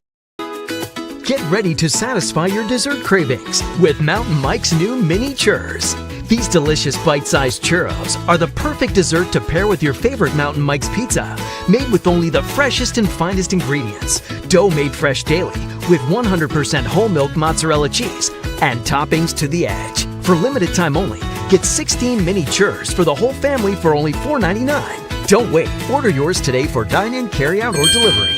Get ready to satisfy your dessert cravings with Mountain Mike's new mini churros. These delicious bite-sized churros are the perfect dessert to pair with your favorite Mountain Mike's pizza, made with only the freshest and finest ingredients, dough made fresh daily with 100% whole milk mozzarella cheese, and toppings to the edge. For limited time only, get 16 mini churros for the whole family for only $4.99. Don't wait. Order yours today for dine-in, carry-out, or delivery.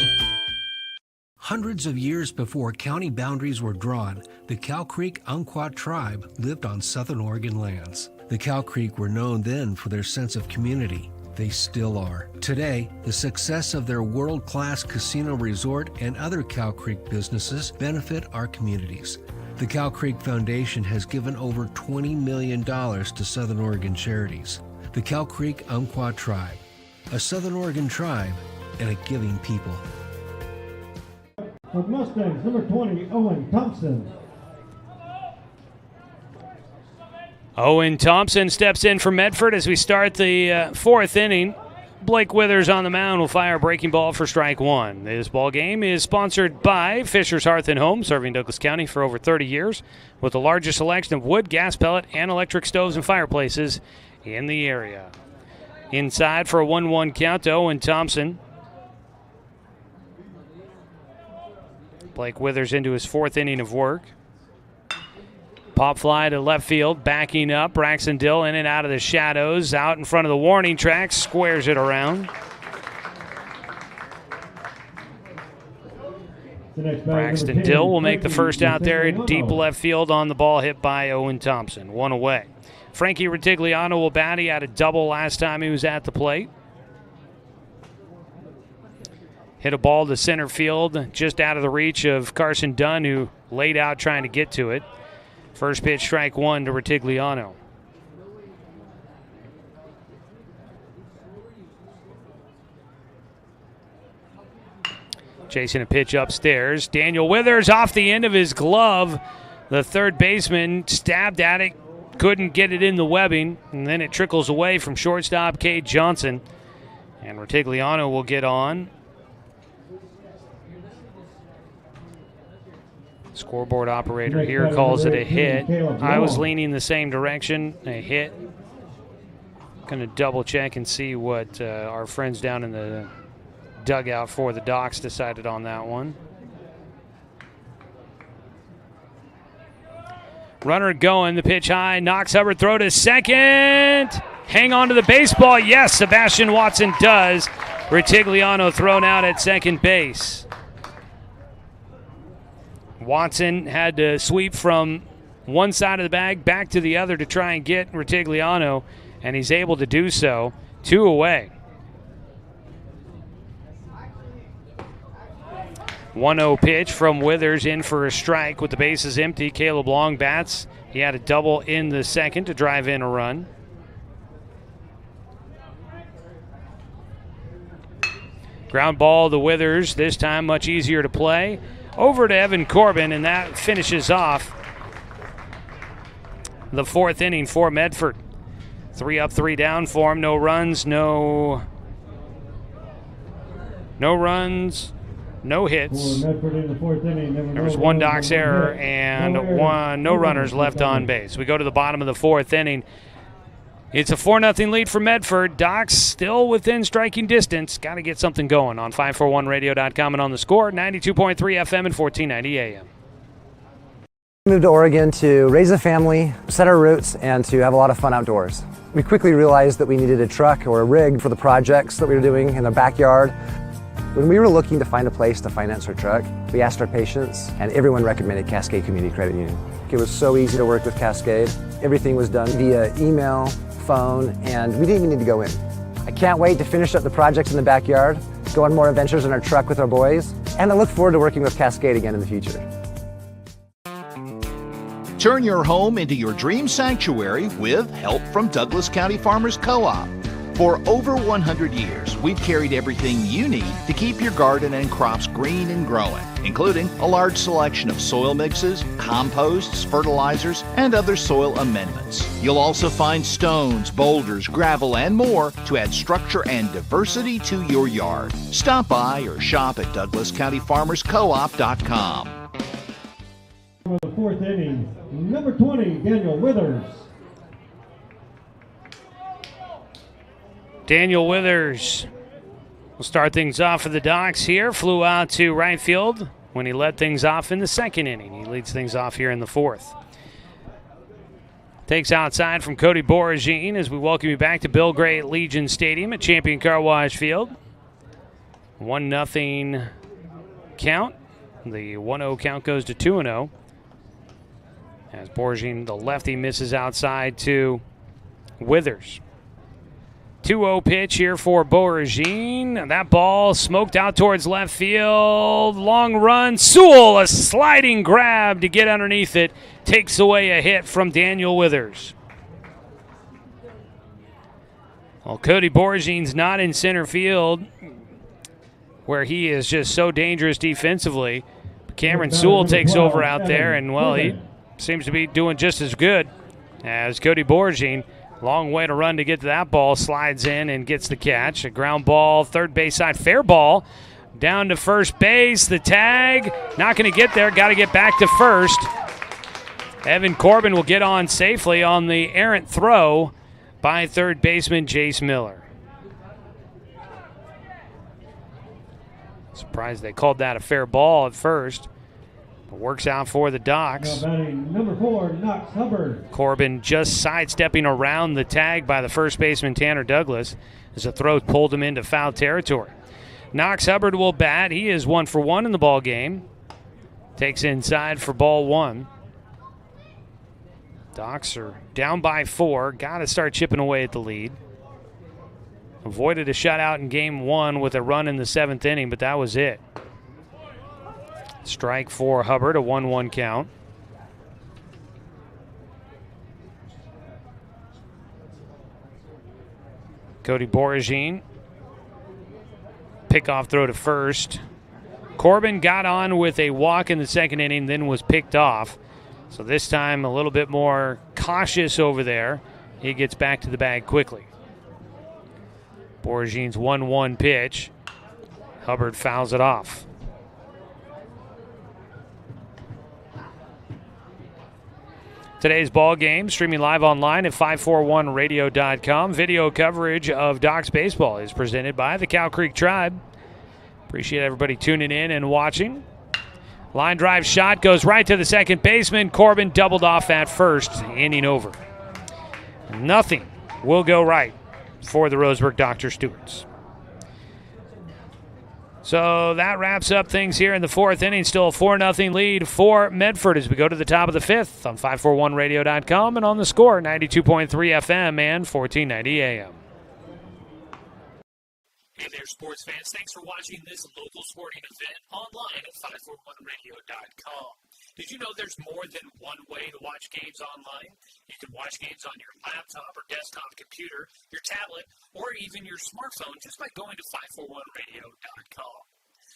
Hundreds of years before county boundaries were drawn, the Cow Creek Umpqua tribe lived on southern Oregon lands. The Cow Creek were known then for their sense of community. They still are. Today, the success of their world-class casino resort and other Cow Creek businesses benefit our communities. The Cow Creek Foundation has given over $20 million to Southern Oregon charities. The Cow Creek Umpqua tribe. a Southern Oregon tribe, and a giving people. For Mustangs, number 20, Owen Thompson. Owen Thompson steps in for Medford as we start the fourth inning. Blake Withers on the mound will fire a breaking ball for strike one. This ball game is sponsored by Fisher's Hearth and Home, serving Douglas County for over 30 years, with the largest selection of wood, gas, pellet, and electric stoves and fireplaces in the area. Inside for a 1-1 count to Owen Thompson. Blake Withers into his fourth inning of work. Pop fly to left field, backing up. Braxton Dill in and out of the shadows, out in front of the warning track, squares it around. Braxton Dill will make the first out there in deep left field on the ball hit by Owen Thompson. One away. Frankie Ritigliano will bat. He had a double last time he was at the plate. Hit a ball to center field, just out of the reach of Carson Dunn, who laid out trying to get to it. First pitch, strike one to Ritigliano. Chasing a pitch upstairs. Daniel Withers off the end of his glove. The third baseman stabbed at it, couldn't get it in the webbing, and then it trickles away from shortstop Cade Johnson. And Ritigliano will get on. Scoreboard operator here calls it a hit. I was leaning the same direction, a hit. Going to double check and see what our friends down in the dugout for the Docs decided on that one. Runner going, the pitch high, knocks Hubbard, throw to second. Hang on to the baseball. Yes, Sebastian Watson does. Ritigliano thrown out at second base. Watson had to sweep from one side of the bag back to the other to try and get Ritigliano, and he's able to do so. 2 away. 1-0 pitch from Withers in for a strike with the bases empty. Caleb Long bats. He had a double in the second to drive in a run. Ground ball to Withers, this time much easier to play. Over to Evan Corbin, and that finishes off the fourth inning for Medford. 3 up, 3 down for him. No runs, no hits. There was one Doc's error and no runners left on base. We go to the bottom of the fourth inning. It's a 4-0 lead for Medford. Docs still within striking distance. Got to get something going on 541radio.com and on the Score, 92.3 FM and 1490 AM. We moved to Oregon to raise a family, set our roots, and to have a lot of fun outdoors. We quickly realized that we needed a truck or a rig for the projects that we were doing in the backyard. When we were looking to find a place to finance our truck, we asked our patients, and everyone recommended Cascade Community Credit Union. It was so easy to work with Cascade. Everything was done via email, phone, and we didn't even need to go in. I can't wait to finish up the projects in the backyard, go on more adventures in our truck with our boys, and I look forward to working with Cascade again in the future. Turn your home into your dream sanctuary with help from Douglas County Farmers Co-op. For over 100 years, we've carried everything you need to keep your garden and crops green and growing, including a large selection of soil mixes, composts, fertilizers, and other soil amendments. You'll also find stones, boulders, gravel, and more to add structure and diversity to your yard. Stop by or shop at DouglasCountyFarmersCoop.com. For the fourth inning, number 20, Daniel Withers. Daniel Withers will start things off for the Docs here. Flew out to right field when he led things off in the second inning. He leads things off here in the fourth. Takes outside from Cody Boragine as we welcome you back to Bill Gray at Legion Stadium at Champion Car Wash Field. 1-0 count. The 1-0 count goes to 2-0. As Boragine, the lefty, misses outside to Withers. 2-0 pitch here for Boragine. That ball smoked out towards left field. Long run. Sewell, a sliding grab to get underneath it. Takes away a hit from Daniel Withers. Well, Cody Borgine's not in center field, where he is just so dangerous defensively. Cameron Sewell takes over out there, and, well, he seems to be doing just as good as Cody Borgine. Long way to run to get to that ball. Slides in and gets the catch. A ground ball, third base side, fair ball. Down to first base. The tag. Not going to get there. Got to get back to first. Evan Corbin will get on safely on the errant throw by third baseman Jace Miller. Surprised they called that a fair ball at first. But works out for the Docs. Number 4, Knox Hubbard. Corbin just sidestepping around the tag by the first baseman Tanner Douglas as the throw pulled him into foul territory. Knox Hubbard will bat. He is 1 for 1 in the ball game. Takes inside for ball 1. Docs are down by 4. Got to start chipping away at the lead. Avoided a shutout in game 1 with a run in the 7th inning, but that was it. Strike for Hubbard, a 1-1 count. Cody Borgine. Pickoff throw to first. Corbin got on with a walk in the 2nd inning, then was picked off. So this time a little bit more cautious over there. He gets back to the bag quickly. Borgine's 1-1 pitch. Hubbard fouls it off. Today's ball game streaming live online at 541radio.com. Video coverage of Docs baseball is presented by the Cow Creek Tribe. Appreciate everybody tuning in and watching. Line drive shot goes right to the second baseman. Corbin doubled off at first, inning over. Nothing will go right for the Roseburg Dr. Stewarts. So that wraps up things here in the 4th inning. Still a 4-0 lead for Medford as we go to the top of the 5th on 541radio.com and on the Score, 92.3 FM and 1490 AM. Hey there, sports fans. Thanks for watching this local sporting event online at 541radio.com. Did you know there's more than one way to watch games online? You can watch games on your laptop or desktop computer, your tablet, or even your smartphone just by going to 541radio.com.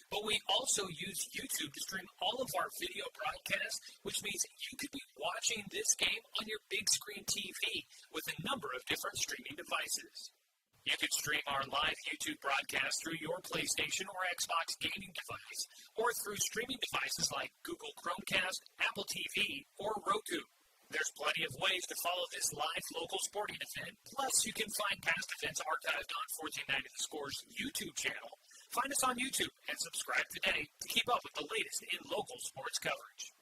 But we also use YouTube to stream all of our video broadcasts, which means you could be watching this game on your big screen TV with a number of different streaming devices. You can stream our live YouTube broadcast through your PlayStation or Xbox gaming device, or through streaming devices like Google Chromecast, Apple TV, or Roku. There's plenty of ways to follow this live local sporting event. Plus, you can find past events archived on 1490 The Score's YouTube channel. Find us on YouTube and subscribe today to keep up with the latest in local sports coverage.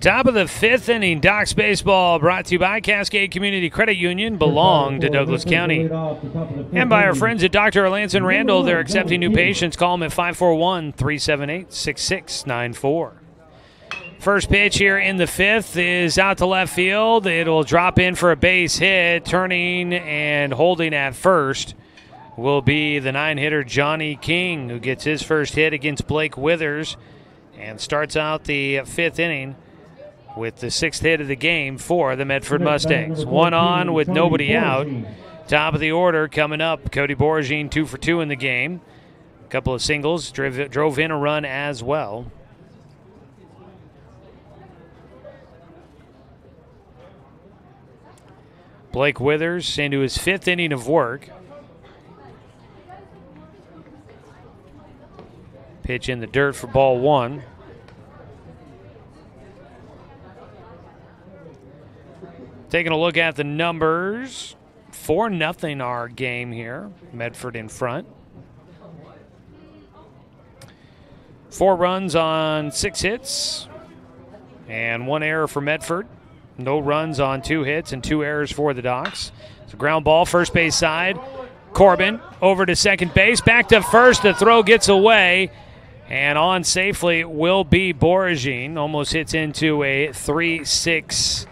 Top of the 5th inning, Docs baseball brought to you by Cascade Community Credit Union, belong to Douglas County. And by our friends at Dr. Alanson Randall, they're accepting new patients. Call them at 541-378-6694. First pitch here in the 5th is out to left field. It'll drop in for a base hit. Turning and holding at first will be the 9-hitter Johnny King, who gets his first hit against Blake Withers and starts out the 5th inning with the 6th hit of the game for the Medford Mustangs. 1 on with nobody out. Top of the order coming up. Cody Borgine 2 for 2 in the game. A couple of singles, drove in a run as well. Blake Withers into his 5th inning of work. Pitch in the dirt for ball 1. Taking a look at the numbers. 4-0 our game here. Medford in front. 4 runs on 6 hits. And 1 error for Medford. No runs on 2 hits and 2 errors for the Docs. It's a ground ball, first base side. Corbin over to second base. Back to first. The throw gets away. And on safely will be Borgine. Almost hits into a 3-6.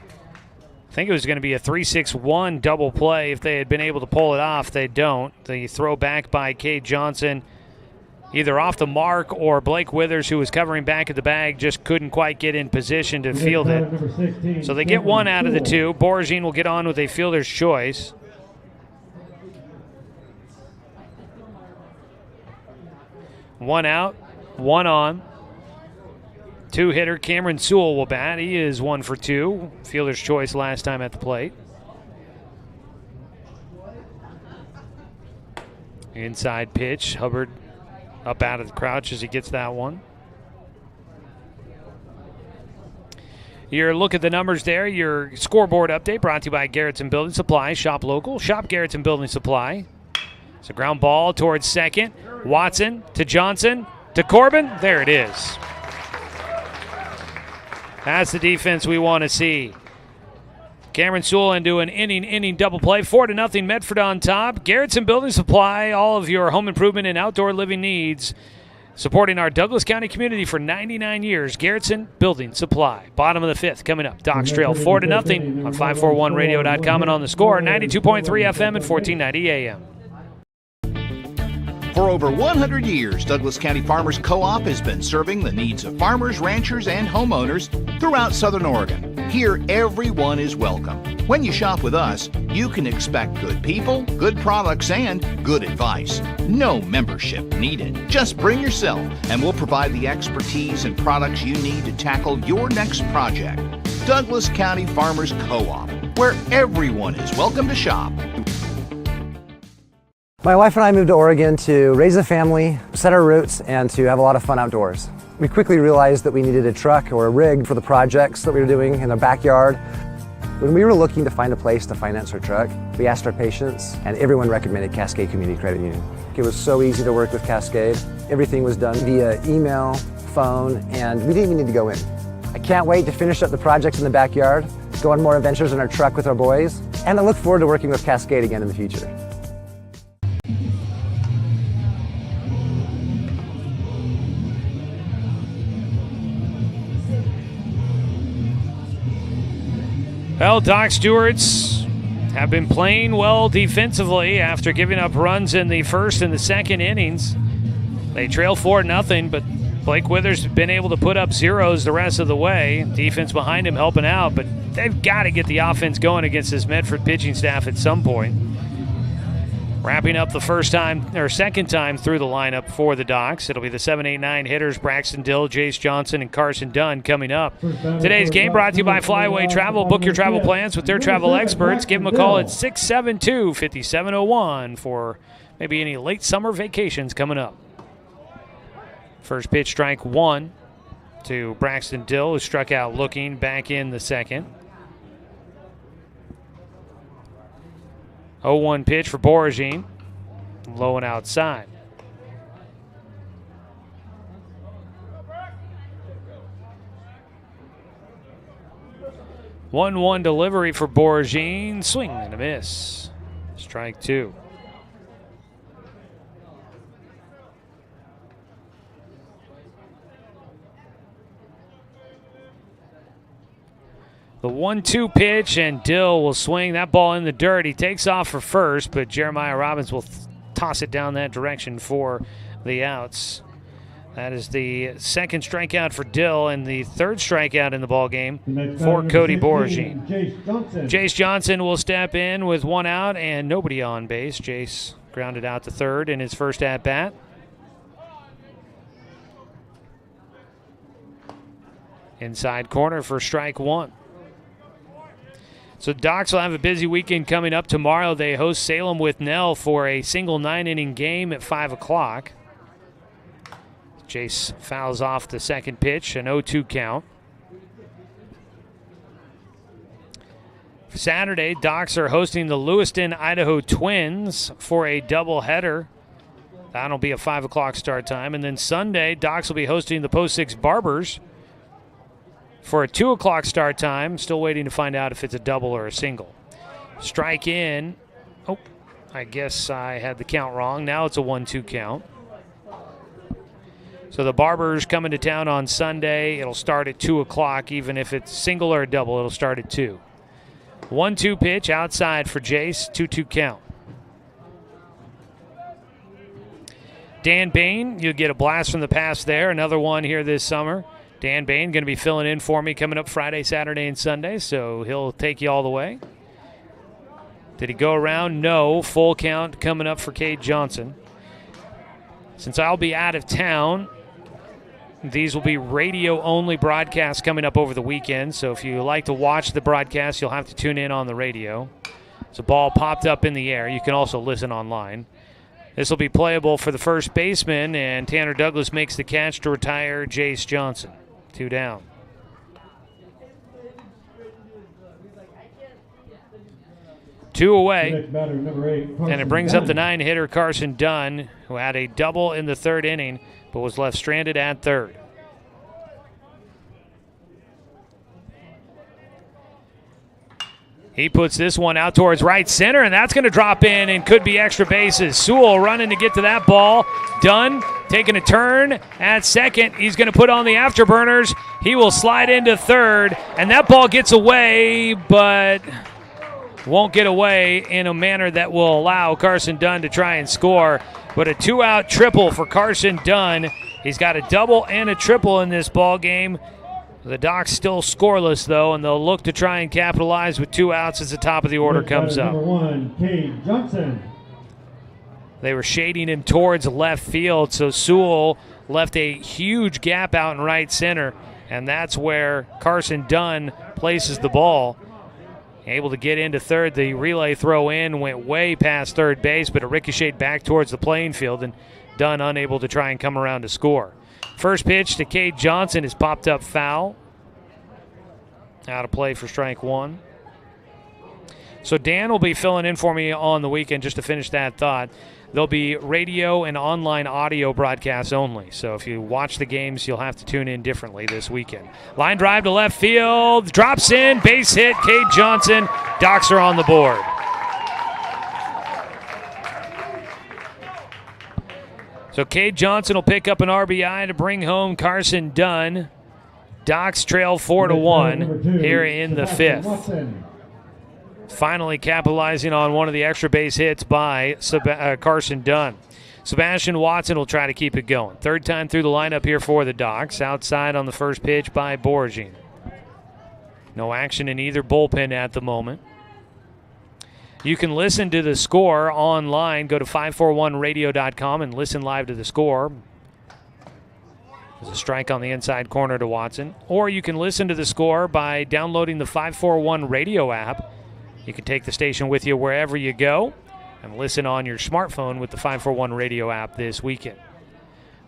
I think it was going to be a 3-6-1 double play if they had been able to pull it off. They don't. The throw back by Cade Johnson either off the mark or Blake Withers, who was covering back at the bag, just couldn't quite get in position to field it. So they get one out of the two. Boragine will get on with a fielder's choice. One out, one on. Two-hitter Cameron Sewell will bat. He is 1 for 2. Fielder's choice last time at the plate. Inside pitch. Hubbard up out of the crouch as he gets that one. Your look at the numbers there. Your scoreboard update brought to you by Garrettson Building Supply. Shop local. Shop Garrettson Building Supply. It's a ground ball towards second. Watson to Johnson to Corbin. There it is. That's the defense we want to see. Cameron Sewell into an inning double play. 4-0 Medford on top. Garrettson Building Supply, all of your home improvement and outdoor living needs. Supporting our Douglas County community for 99 years. Garrettson Building Supply. Bottom of the fifth coming up. Docs trail 4-0 on 541radio.com and on the score. 92.3 FM and 1490 AM. For over 100 years, Douglas County Farmers Co-op has been serving the needs of farmers, ranchers, and homeowners throughout Southern Oregon. Here, everyone is welcome. When you shop with us, you can expect good people, good products, and good advice. No membership needed. Just bring yourself, and we'll provide the expertise and products you need to tackle your next project. Douglas County Farmers Co-op, where everyone is welcome to shop. My wife and I moved to Oregon to raise a family, set our roots, and to have a lot of fun outdoors. We quickly realized that we needed a truck or a rig for the projects that we were doing in our backyard. When we were looking to find a place to finance our truck, we asked our patients, and everyone recommended Cascade Community Credit Union. It was so easy to work with Cascade. Everything was done via email, phone, and we didn't even need to go in. I can't wait to finish up the projects in the backyard, go on more adventures in our truck with our boys, and I look forward to working with Cascade again in the future. Well, Doc Stewarts have been playing well defensively after giving up runs in the first and the second innings. They trail 4-0, but Blake Withers has been able to put up zeros the rest of the way. Defense behind him helping out, but they've got to get the offense going against this Medford pitching staff at some point. Wrapping up the second time through the lineup for the Docs. It'll be the 7-8-9 hitters, Braxton Dill, Jace Johnson, and Carson Dunn coming up. Today's game brought to you by Flyaway Travel. Book your travel plans with their travel experts. Give them a call at 672-5701 for maybe any late summer vacations coming up. First pitch, strike one to Braxton Dill, who struck out looking back in the second. 0-1 pitch for Boragine, low and outside. One delivery for Boragine, swing and a miss. Strike two. The 1-2 pitch, and Dill will swing that ball in the dirt. He takes off for first, but Jeremiah Robbins will toss it down that direction for the outs. That is the second strikeout for Dill and the third strikeout in the ballgame for Cody Boragine. Jace Johnson will step in with one out and nobody on base. Jace grounded out to third in his first at-bat. Inside corner for strike one. So Docs will have a busy weekend coming up. Tomorrow they host Salem with Nell for a single 9-inning game at 5 o'clock. Jace fouls off the second pitch, an 0-2 count. Saturday, Docs are hosting the Lewiston, Idaho Twins for a doubleheader. That'll be a 5 o'clock start time. And then Sunday, Docs will be hosting the Post 6 Barbers for a 2 o'clock start time. Still waiting to find out if it's a double or a single. Strike in. Oh, I guess I had the count wrong. Now it's a 1-2 count. So the Barbers coming to town on Sunday. It'll start at 2 o'clock. Even if it's single or a double, it'll start at 2. 1-2 pitch outside for Jace. 2-2 count. Dan Bain, you'll get a blast from the past there. Another one here this summer. Dan Bain going to be filling in for me coming up Friday, Saturday, and Sunday, so he'll take you all the way. Did he go around? No. Full count coming up for Cade Johnson. Since I'll be out of town, these will be radio-only broadcasts coming up over the weekend, so if you like to watch the broadcast, you'll have to tune in on the radio. So ball popped up in the air. You can also listen online. This will be playable for the first baseman, and Tanner Douglas makes the catch to retire Jace Johnson. 2 down. Two away, and it brings up the 9-hitter Carson Dunn, who had a double in the 3rd inning, but was left stranded at 3rd. He puts this one out towards right center, and that's going to drop in and could be extra bases. Sewell running to get to that ball. Dunn taking a turn at second. He's going to put on the afterburners. He will slide into 3rd, and that ball gets away, but won't get away in a manner that will allow Carson Dunn to try and score. But a 2-out triple for Carson Dunn. He's got a double and a triple in this ball game. The Docs still scoreless, though, and they'll look to try and capitalize with 2 outs as the top of the order comes up. Number 1, Cade Johnson. They were shading him towards left field, so Sewell left a huge gap out in right center, and that's where Carson Dunn places the ball. Able to get into 3rd. The relay throw in went way past 3rd base, but it ricocheted back towards the playing field, and Dunn unable to try and come around to score. First pitch to Cade Johnson is popped up foul. Out of play for strike 1. So Dan will be filling in for me on the weekend just to finish that thought. There'll be radio and online audio broadcasts only. So if you watch the games, you'll have to tune in differently this weekend. Line drive to left field. Drops in. Base hit. Cade Johnson. Docs are on the board. So Cade Johnson will pick up an RBI to bring home Carson Dunn. Docs trail 4-1 here in the 5th. Finally capitalizing on one of the extra base hits by Carson Dunn. Sebastian Watson will try to keep it going. 3rd time through the lineup here for the Docs. Outside on the first pitch by Borgin. No action in either bullpen at the moment. You can listen to the score online. Go to 541radio.com and listen live to the score. There's a strike on the inside corner to Watson. Or you can listen to the score by downloading the 541 radio app. You can take the station with you wherever you go and listen on your smartphone with the 541 radio app this weekend.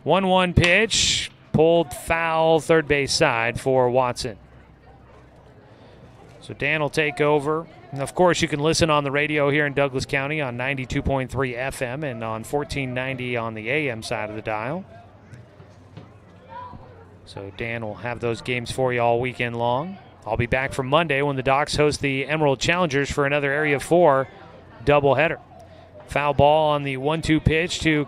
1-1 pitch, pulled foul, 3rd base side for Watson. So Dan will take over. And of course, you can listen on the radio here in Douglas County on 92.3 FM and on 1490 on the AM side of the dial. So Dan will have those games for you all weekend long. I'll be back for Monday when the Docs host the Emerald Challengers for another Area 4 doubleheader. Foul ball on the 1-2 pitch to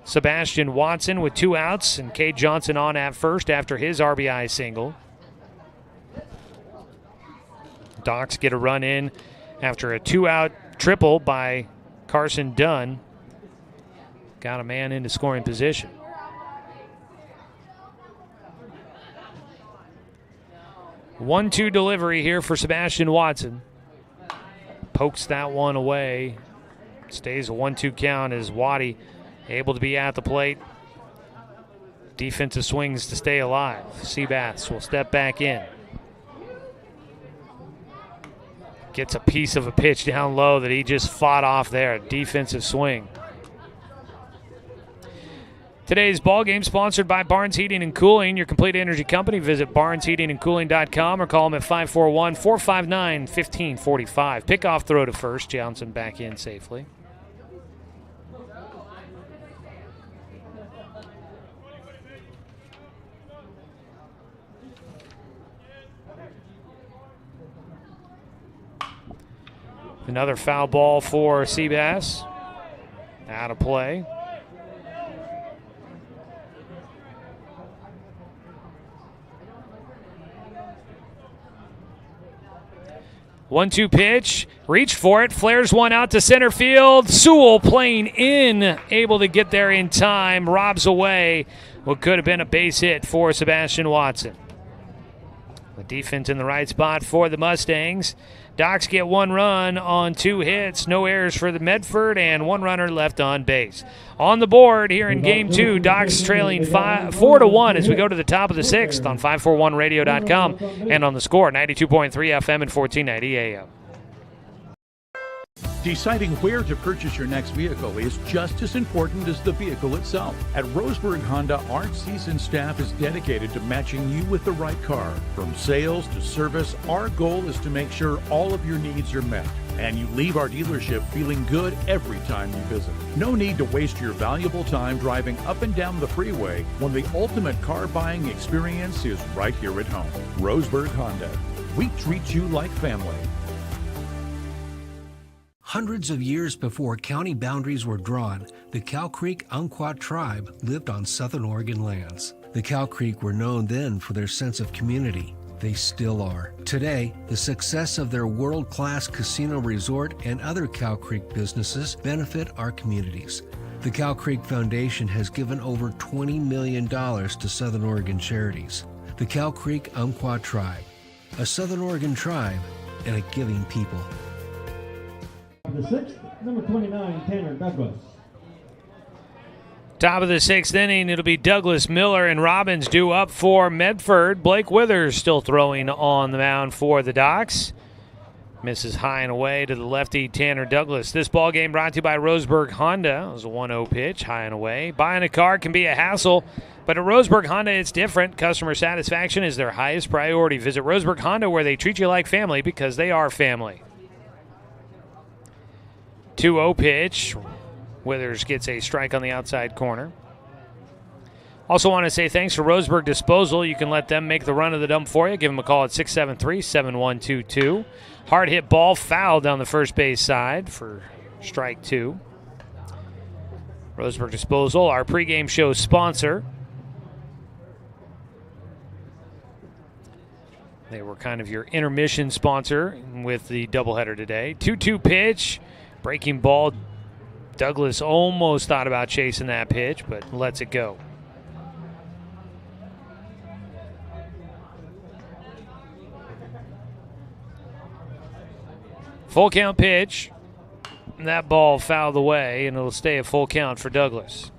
Sebastian Watson with 2 outs, and Cade Johnson on at first after his RBI single. Docs get a run in after a 2-out triple by Carson Dunn. Got a man into scoring position. One-two delivery here for Sebastian Watson. Pokes that one away. Stays a 1-2 count as Waddy able to be at the plate. Defensive swings to stay alive. Seabass will step back in. Gets a piece of a pitch down low that he just fought off there. Defensive swing. Today's ball game sponsored by Barnes Heating and Cooling, your complete energy company. Visit barnesheatingandcooling.com or call them at 541-459-1545. Pickoff throw to first. Johnson back in safely. Another foul ball for Seabass. Out of play. 1-2 pitch, reached for it, flares one out to center field. Sewell playing in, able to get there in time, robs away what could have been a base hit for Sebastian Watson. The defense in the right spot for the Mustangs. Docs get 1 run on 2 hits, no errors for the Medford, and 1 runner left on base. On the board here in Game 2, Docs trailing 4-1 as we go to the top of the 6th on 541radio.com and on the Score, 92.3 FM and 1490 AM. Deciding where to purchase your next vehicle is just as important as the vehicle itself. At Roseburg Honda, our seasoned staff is dedicated to matching you with the right car. From sales to service, our goal is to make sure all of your needs are met, and you leave our dealership feeling good every time you visit. No need to waste your valuable time driving up and down the freeway when the ultimate car buying experience is right here at home. Roseburg Honda. We treat you like family. Hundreds of years before county boundaries were drawn, the Cow Creek Umpqua tribe lived on southern Oregon lands. The Cow Creek were known then for their sense of community. They still are. Today, the success of their world-class casino resort and other Cow Creek businesses benefit our communities. The Cow Creek Foundation has given over $20 million to Southern Oregon charities. The Cow Creek Umpqua tribe, a Southern Oregon tribe and a giving people. The 6th, number 29, Tanner Douglas. Top of the 6th inning, it'll be Douglas, Miller, and Robbins due up for Medford. Blake Withers still throwing on the mound for the Docs. Misses high and away to the lefty Tanner Douglas. This ball game brought to you by Roseburg Honda. It was a 1-0 pitch, high and away. Buying a car can be a hassle, but at Roseburg Honda it's different. Customer satisfaction is their highest priority. Visit Roseburg Honda where they treat you like family because they are family. 2-0 pitch. Withers gets a strike on the outside corner. Also want to say thanks to Roseburg Disposal. You can let them make the run of the dump for you. Give them a call at 673-7122. Hard hit ball foul down the first base side for strike 2. Roseburg Disposal, our pregame show sponsor. They were kind of your intermission sponsor with the doubleheader today. 2-2 pitch. Breaking ball. Douglas almost thought about chasing that pitch, but lets it go. Full count pitch. That ball fouled away, and it'll stay a full count for Douglas.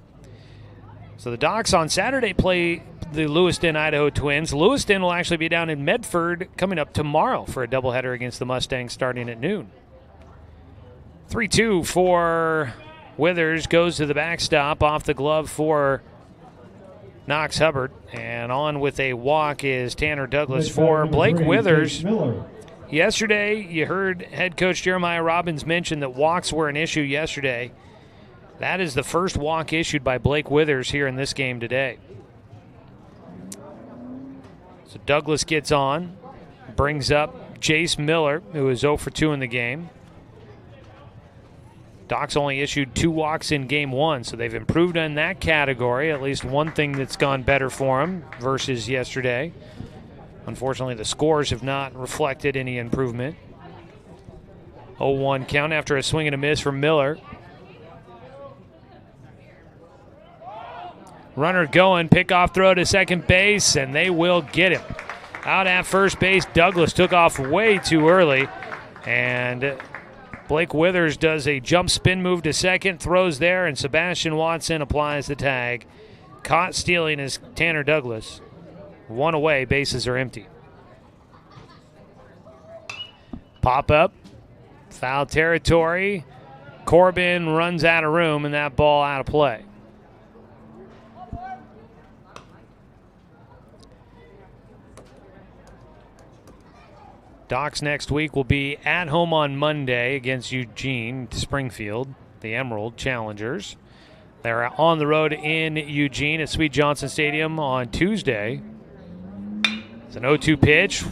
So the Docs on Saturday play the Lewiston, Idaho Twins. Lewiston will actually be down in Medford coming up tomorrow for a doubleheader against the Mustangs starting at noon. 3-2 for Withers, goes to the backstop off the glove for Knox Hubbard. And on with a walk is Tanner Douglas for Blake Withers. Yesterday, you heard head coach Jeremiah Robbins mention that walks were an issue yesterday. That is the first walk issued by Blake Withers here in this game today. So Douglas gets on, brings up Jace Miller, who is 0 for 2 in the game. Docs only issued 2 walks in game 1, so they've improved in that category. At least one thing that's gone better for them versus yesterday. Unfortunately, the scores have not reflected any improvement. 0-1 count after a swing and a miss from Miller. Runner going, pickoff throw to second base, and they will get him. Out at first base, Douglas took off way too early, and Blake Withers does a jump spin move to second, throws there, and Sebastian Watson applies the tag. Caught stealing is Tanner Douglas. 1 away, bases are empty. Pop up, foul territory. Corbin runs out of room, and that ball out of play. Docs next week will be at home on Monday against Eugene, Springfield, the Emerald Challengers. They're on the road in Eugene at Sweet Johnson Stadium on Tuesday. It's an 0-2 pitch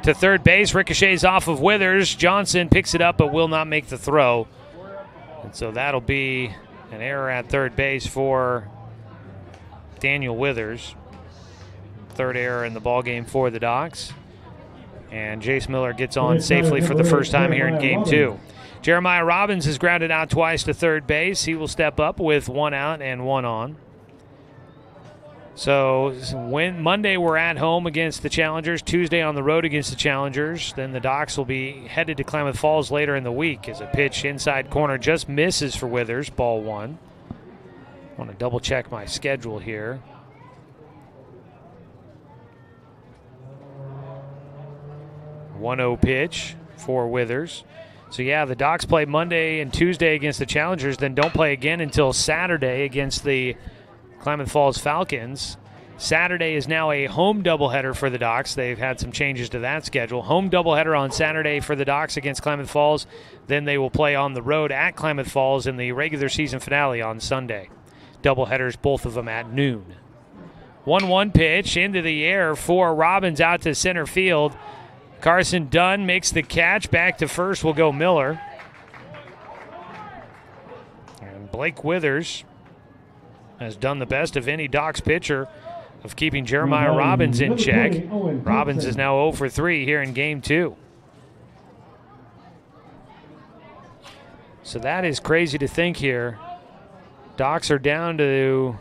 to third base. Ricochets off of Withers. Johnson picks it up but will not make the throw. And so that'll be an error at third base for Daniel Withers. Third error in the ballgame for the Docs. And Jace Miller gets on safely for the first time here in game 2. Jeremiah Robbins is grounded out twice to third base. He will step up with 1 out and 1 on. So Monday we're at home against the Challengers, Tuesday on the road against the Challengers. Then the Docs will be headed to Klamath Falls later in the week as a pitch inside corner just misses for Withers, ball 1. I want to double check my schedule here. A 1-0 pitch for Withers. So yeah, the Docs play Monday and Tuesday against the Challengers, then don't play again until Saturday against the Klamath Falls Falcons. Saturday is now a home doubleheader for the Docs. They've had some changes to that schedule. Home doubleheader on Saturday for the Docs against Klamath Falls. Then they will play on the road at Klamath Falls in the regular season finale on Sunday. Doubleheaders, both of them at noon. 1-1 pitch into the air for Robbins out to center field. Carson Dunn makes the catch. Back to first will go Miller. And Blake Withers has done the best of any Docs pitcher of keeping Jeremiah Robbins in check. Robbins is now 0 for 3 here in game 2. So that is crazy to think here. Docs are down to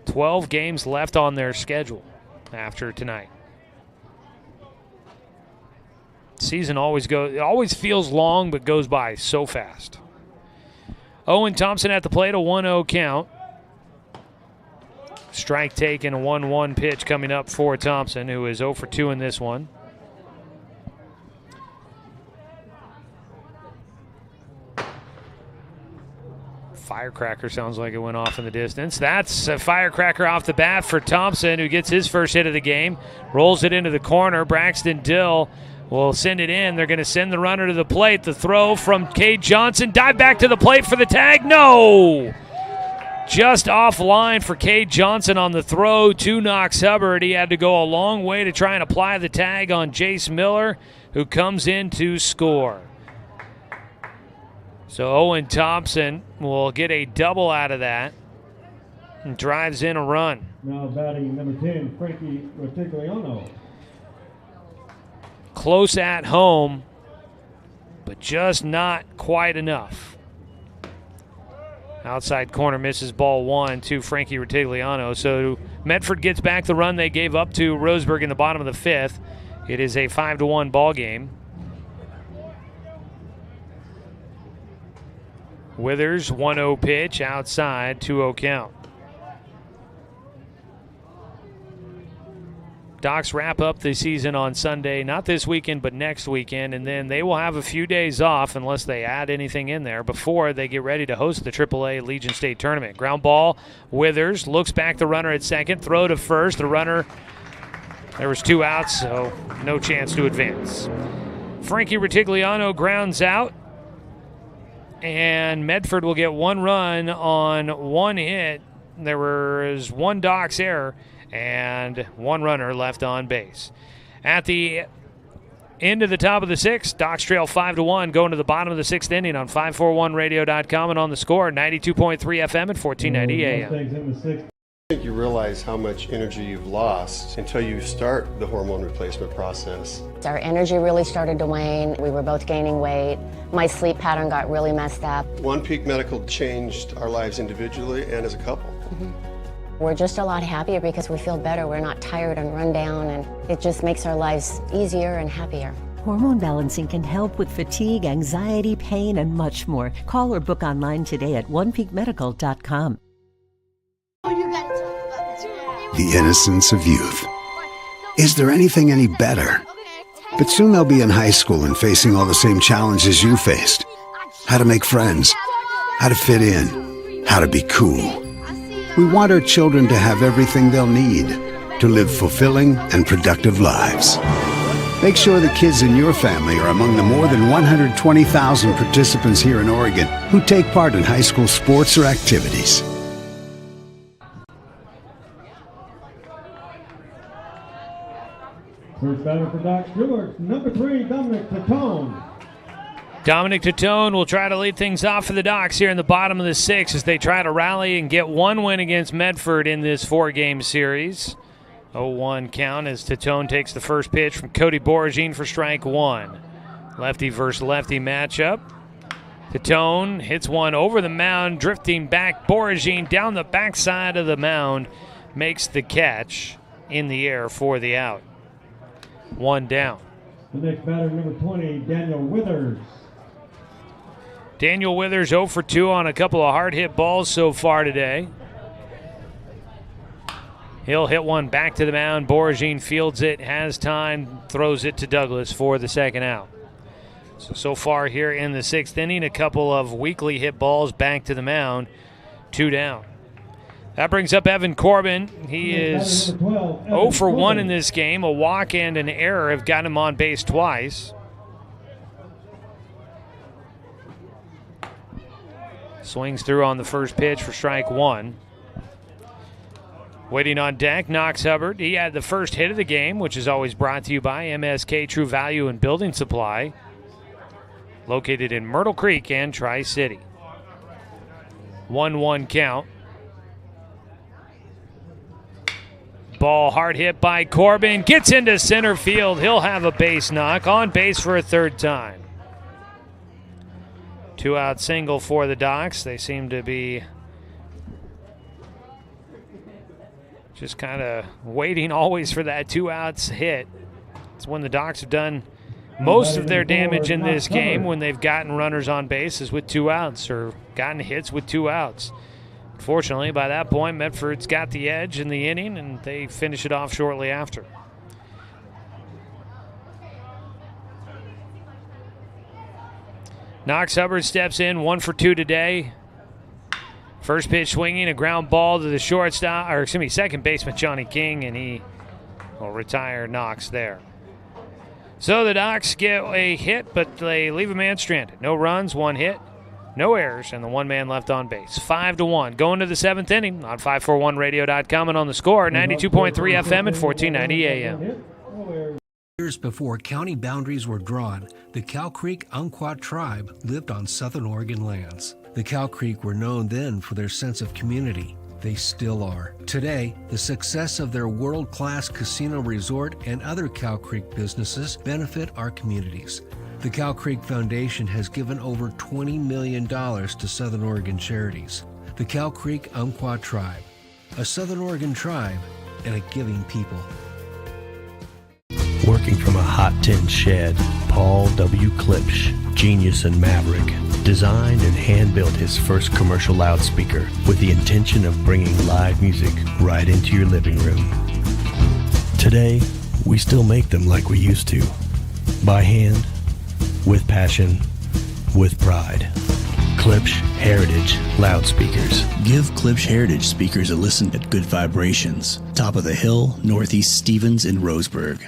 12 games left on their schedule after tonight. Season always feels long but goes by so fast. Owen Thompson at the plate, a 1-0 count. Strike taken, a 1-1 pitch coming up for Thompson, who is 0 for 2 in this one. Firecracker sounds like it went off in the distance. That's a firecracker off the bat for Thompson, who gets his first hit of the game. Rolls it into the corner. Braxton Dill will send it in. They're going to send the runner to the plate. The throw from Cade Johnson. Dive back to the plate for the tag. No! Just offline for Cade Johnson on the throw to Knox Hubbard. He had to go a long way to try and apply the tag on Jace Miller, who comes in to score. So Owen Thompson will get a double out of that and drives in a run. Now batting number 10, Frankie Rotigliano. Close at home, but just not quite enough. Outside corner misses ball 1 to Frankie Rotigliano. So Medford gets back the run they gave up to Roseburg in the bottom of the 5th. It is a 5-1 ball game. Withers, 1-0 pitch, outside, 2-0 count. Docs wrap up the season on Sunday, not this weekend, but next weekend, and then they will have a few days off unless they add anything in there before they get ready to host the AAA Legion State Tournament. Ground ball, Withers looks back the runner at second, throw to first. The runner, there was 2 outs, so no chance to advance. Frankie Rotigliano grounds out, and Medford will get 1 run on 1 hit. There was 1 Docs error and 1 runner left on base. At the end of the top of the 6th, Docs trail 5-1, going to the bottom of the 6th inning on 541radio.com and on the score, 92.3 FM at 1490 AM. I think you realize how much energy you've lost until you start the hormone replacement process. Our energy really started to wane. We were both gaining weight. My sleep pattern got really messed up. One Peak Medical changed our lives individually and as a couple. We're just a lot happier because we feel better. We're not tired and run down, and it just makes our lives easier and happier. Hormone balancing can help with fatigue, anxiety, pain, and much more. Call or book online today at onepeakmedical.com. The innocence of youth. Is there anything any better? But soon they'll be in high school and facing all the same challenges you faced. How to make friends, how to fit in, how to be cool. We want our children to have everything they'll need to live fulfilling and productive lives. Make sure the kids in your family are among the more than 120,000 participants here in Oregon who take part in high school sports or activities. First batter for Doc Stewart, number 3, Dominic Tatone. Dominic Tatone will try to lead things off for the Docs here in the bottom of the 6th as they try to rally and get 1 win against Medford in this 4-game series. 0-1 count as Tatone takes the first pitch from Cody Boragine for strike one. Lefty versus lefty matchup. Tatone hits one over the mound, drifting back. Boragine down the backside of the mound makes the catch in the air for the out. One down. The next batter, number 20, Daniel Withers. Daniel Withers 0 for 2 on a couple of hard hit balls so far today. He'll hit one back to the mound. Boragine fields it, has time, throws it to Douglas for the second out. So far here in the sixth inning, a couple of weakly hit balls back to the mound, 2 down. That brings up Evan Corbin. He is 0 for 1 in this game. A walk and an error have got him on base twice. Swings through on the first pitch for strike one. Waiting on deck, Knox Hubbard. He had the first hit of the game, which is always brought to you by MSK True Value and Building Supply, located in Myrtle Creek and Tri-City. 1-1 count. Ball hard hit by Corbin. Gets into center field. He'll have a base knock. On base for a third time. 2-out single for the Docs. They seem to be just kind of waiting always for that 2 outs hit. It's when the Docs have done most of their damage in this game, when they've gotten runners on bases with 2 outs or gotten hits with 2 outs. Fortunately, by that point, Medford's got the edge in the inning, and they finish it off shortly after. Knox Hubbard steps in, 1 for 2 today. First pitch swinging, a ground ball to the shortstop, or excuse me, second baseman Johnny King, and he will retire Knox there. So the Docs get a hit, but they leave a man stranded. No runs, 1 hit, no errors, and the 1 man left on base. 5-1. Going to the 7th inning on 541radio.com and on the score, 92.3 FM and 1490 AM. Years before county boundaries were drawn, the Cow Creek Umpqua tribe lived on Southern Oregon lands. The Cow Creek were known then for their sense of community. They still are. Today, the success of their world-class casino resort and other Cow Creek businesses benefit our communities. The Cow Creek Foundation has given over $20 million to Southern Oregon charities. The Cow Creek Umpqua tribe, a Southern Oregon tribe and a giving people. Working from a hot tin shed, Paul W. Klipsch, genius and maverick, designed and hand-built his first commercial loudspeaker with the intention of bringing live music right into your living room. Today, we still make them like we used to, by hand, with passion, with pride. Klipsch Heritage Loudspeakers. Give Klipsch Heritage speakers a listen at Good Vibrations, top of the hill, Northeast Stevens in Roseburg.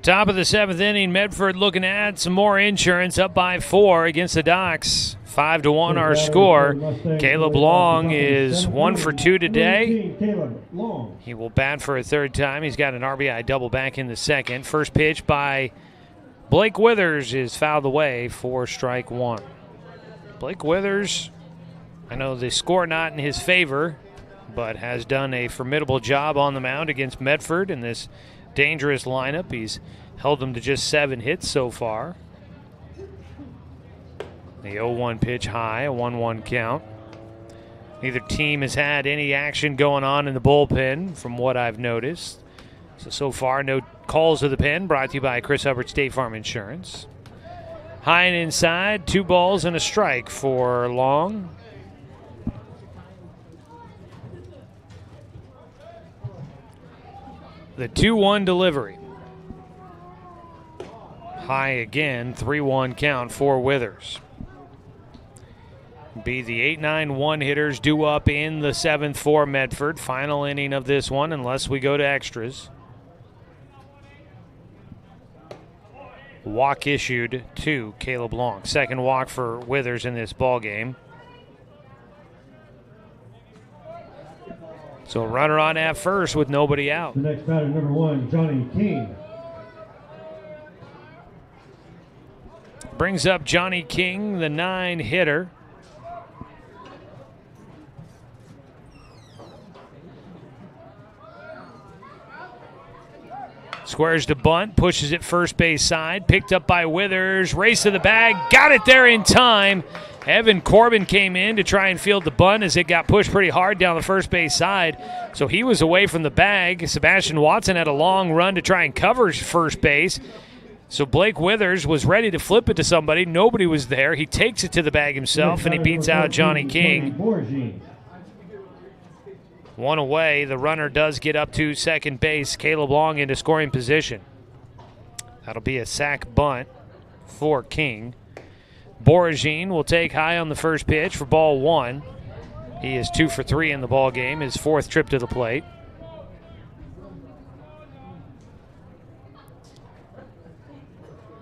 Top of the 7th inning, Medford looking to add some more insurance, up by 4 against the Docs. 5-1 our score. Caleb Long is 1 for 2 today. He will bat for a third time. He's got an RBI double back in the second. First pitch by Blake Withers is fouled away for strike one. Blake Withers, I know the score not in his favor, but has done a formidable job on the mound against Medford in this dangerous lineup. He's held them to just 7 hits so far. The 0-1 pitch high, a 1-1 count. Neither team has had any action going on in the bullpen from what I've noticed. So far, no calls to the pen, brought to you by Chris Hubbard State Farm Insurance. High and inside, 2 balls and a strike for Long. The 2-1 delivery. High again, 3-1 count for Withers. Be the 8-9 hitters due up in the 7th for Medford. Final inning of this one, unless we go to extras. Walk issued to Caleb Long. Second walk for Withers in this ball game. So runner on at first with nobody out. The next batter, number 1, Johnny King. Brings up Johnny King, the 9 hitter. Squares to bunt, pushes it first base side, picked up by Withers, race to the bag, got it there in time. Evan Corbin came in to try and field the bunt as it got pushed pretty hard down the first base side, so he was away from the bag. Sebastian Watson had a long run to try and cover first base, so Blake Withers was ready to flip it to somebody. Nobody was there. He takes it to the bag himself, and he beats out Johnny King. One away. The runner does get up to second base. Caleb Long into scoring position. That'll be a sac bunt for King. Boragine will take high on the first pitch for ball one. He is 2 for 3 in the ball game, his 4th trip to the plate.